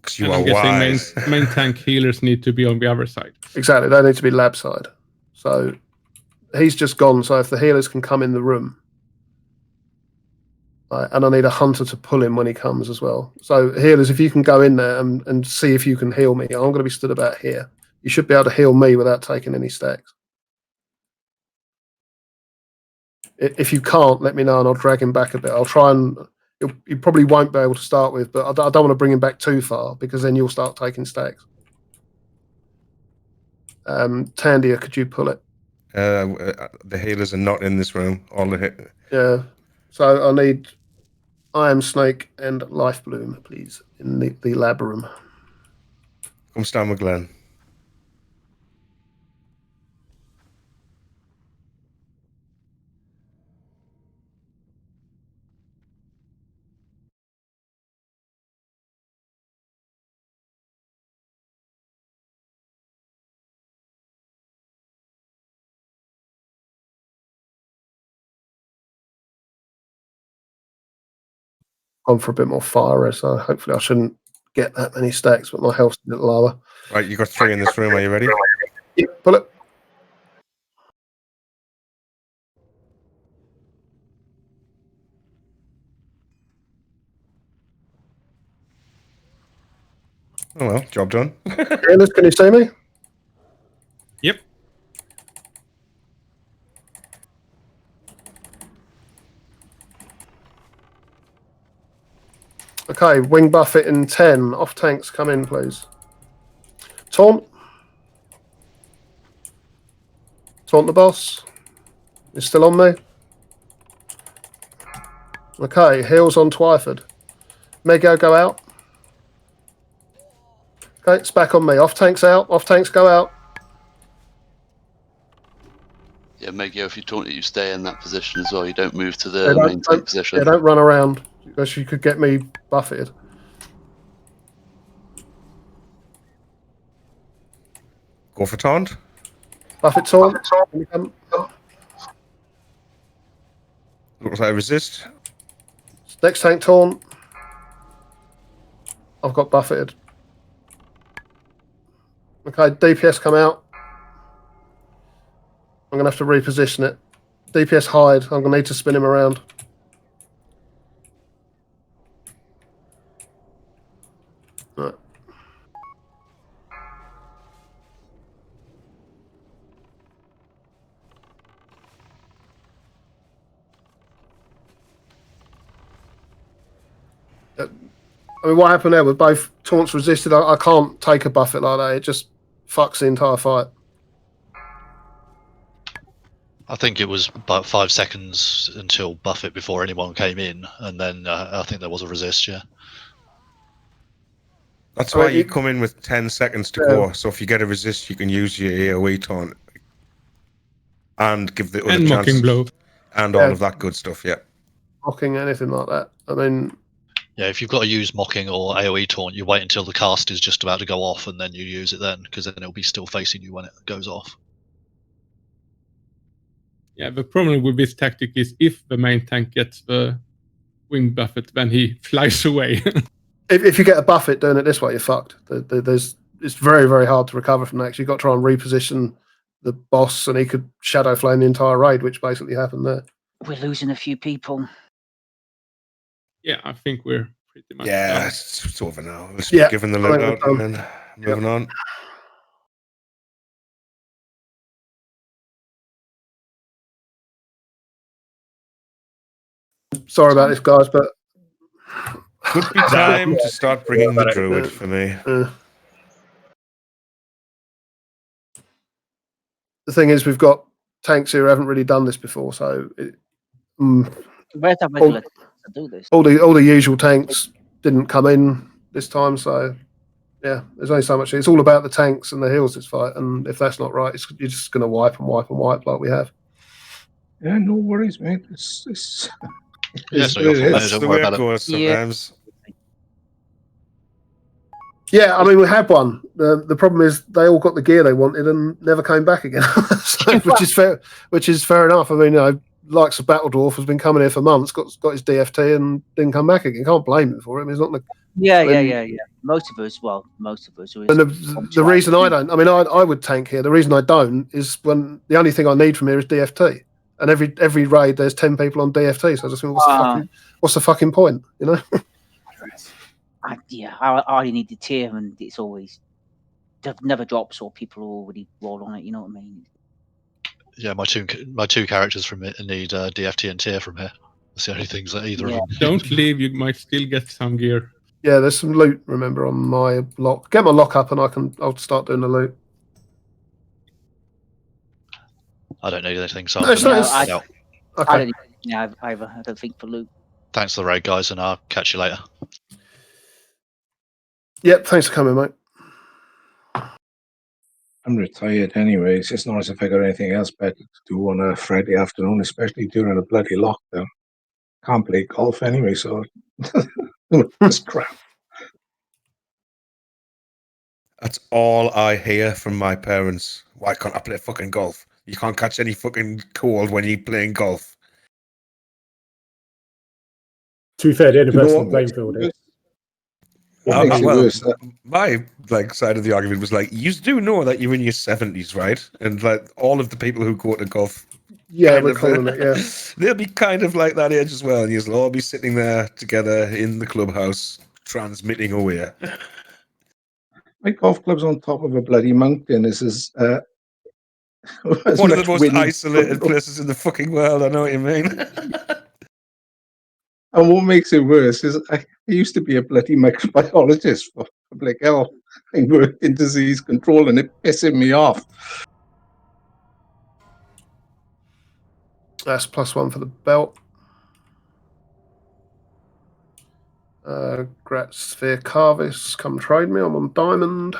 Because you And are I'm guessing wise. main tank healers need to be on the other side. Exactly. They need to be lab side. So he's just gone. So if the healers can come in the room. And I need a hunter to pull him when he comes as well. So healers, if you can go in there and see if you can heal me, I'm going to be stood about here. You should be able to heal me without taking any stacks. If you can't, let me know and I'll drag him back a bit. I'll try and you probably won't be able to start with, but I don't want to bring him back too far because then you'll start taking stacks. Tandia, could you pull it? The healers are not in this room. All the Yeah. So I need Iron Snake and Life Bloom, please, in the lab room. Come stand with Glenn. Gone for a bit more fire, so hopefully I shouldn't get that many stacks, but my health's a bit lower. Right, you got 3 in this room. Are you ready? Yeah, pull it. Oh well, job done. Healers, can you see me? Yep. Okay, wing buffet in 10. Off tanks, come in, please. Taunt. Taunt the boss. You're still on me? Okay, heals on Twyford. Mego, go out. Okay, it's back on me. Off tanks out. Off tanks go out. Yeah, Megio, if you taunt it, you stay in that position as well. You don't move to the main tank position. Yeah, don't run around because you could get me buffeted. Go for taunt. Buffet taunt. Looks like resist. Next tank taunt. I've got buffeted. Okay, DPS come out. I'm going to have to reposition it. DPS hide. I'm going to need to spin him around. Right. I mean, what happened there with both taunts resisted? I can't take a buffet like that. It just fucks the entire fight. I think it was about 5 seconds until Buffett before anyone came in, and then I think there was a resist. Yeah. That's I why mean, you come in with 10 seconds to go. So if you get a resist, you can use your AoE taunt and give the other And mocking chances. blow. And all of that good stuff, yeah. Mocking, anything like that. I mean, yeah, if you've got to use mocking or AoE taunt, you wait until the cast is just about to go off, and then you use it then, because then it'll be still facing you when it goes off. Yeah, the problem with this tactic is if the main tank gets the wing buffet, then he flies away. if you get a Buffett doing it this way, you're fucked. It's very, very hard to recover from that. 'Cause you've got to try and reposition the boss, and he could shadow flame the entire raid, which basically happened there. We're losing a few people. Yeah, I think we're pretty much Yeah, done. it's over now. Let's Yeah, give him the I think loot we're out done. and then moving on. Sorry about this, guys, but could be time to start bringing the druid for me. The thing is, we've got tanks here who haven't really done this before, so Where's that regular to do this? all the usual tanks didn't come in this time, so yeah, there's only so much. It's all about the tanks and the heals this fight, and if that's not right, you're just going to wipe and wipe and wipe like we have. Yeah, no worries, mate. It's Yeah, it's not your fault, mate. That's Don't the worry way it about it. goes sometimes. Yeah, I mean, we had one. The problem is they all got the gear they wanted and never came back again, so, which is fair enough. I mean, likes of Battle Dwarf has been coming here for months, got his DFT and didn't come back again. Can't blame him for it. I mean, it's not the Yeah. Most of us. And the reason I don't, I mean, I would tank here. The reason I don't is when the only thing I need from here is DFT, and every raid there's 10 people on DFT. So I just think, what's the fucking point, you know? I only need the tier, and it's always never drops or people already roll on it. You know what I mean? Yeah, my two characters from it need DFT and tier from here. That's the only things that either of them. Don't leave. You might still get some gear. Yeah, there's some loot. Remember on my lock. Get my lock up, and I'll start doing the loot. I don't need anything, so No, I'm it's gonna not- head out. I don't either. I don't think for loot. Thanks for the raid, guys, and I'll catch you later. Yep, thanks for coming, mate. I'm retired anyway. It's just not as if I got anything else better to do on a Friday afternoon, especially during a bloody lockdown. Can't play golf anyway, so it's crap. That's all I hear from my parents. Why can't I play fucking golf? You can't catch any fucking cold when you're playing golf. To be fair, the only You know person what on playing makes field it is. What makes it worse? My side of the argument was like, you do know that you're in your 70s, right? And like all of the people who go to golf, Yeah, we're calling it. Yeah, they'll be kind of like that age as well, and you'll all be sitting there together in the clubhouse transmitting away. My golf club's on top of a bloody mountain. This is one of the most isolated places in the fucking world. I know what you mean. And what makes it worse is I used to be a bloody microbiologist for public health. I worked in disease control, and it pissing me off. that's +1 for the belt. Grat Sphere Carvis, come trade me. I'm on diamond.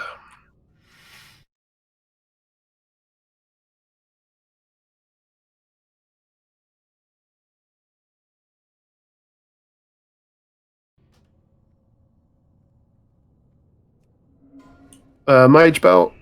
Mage belt.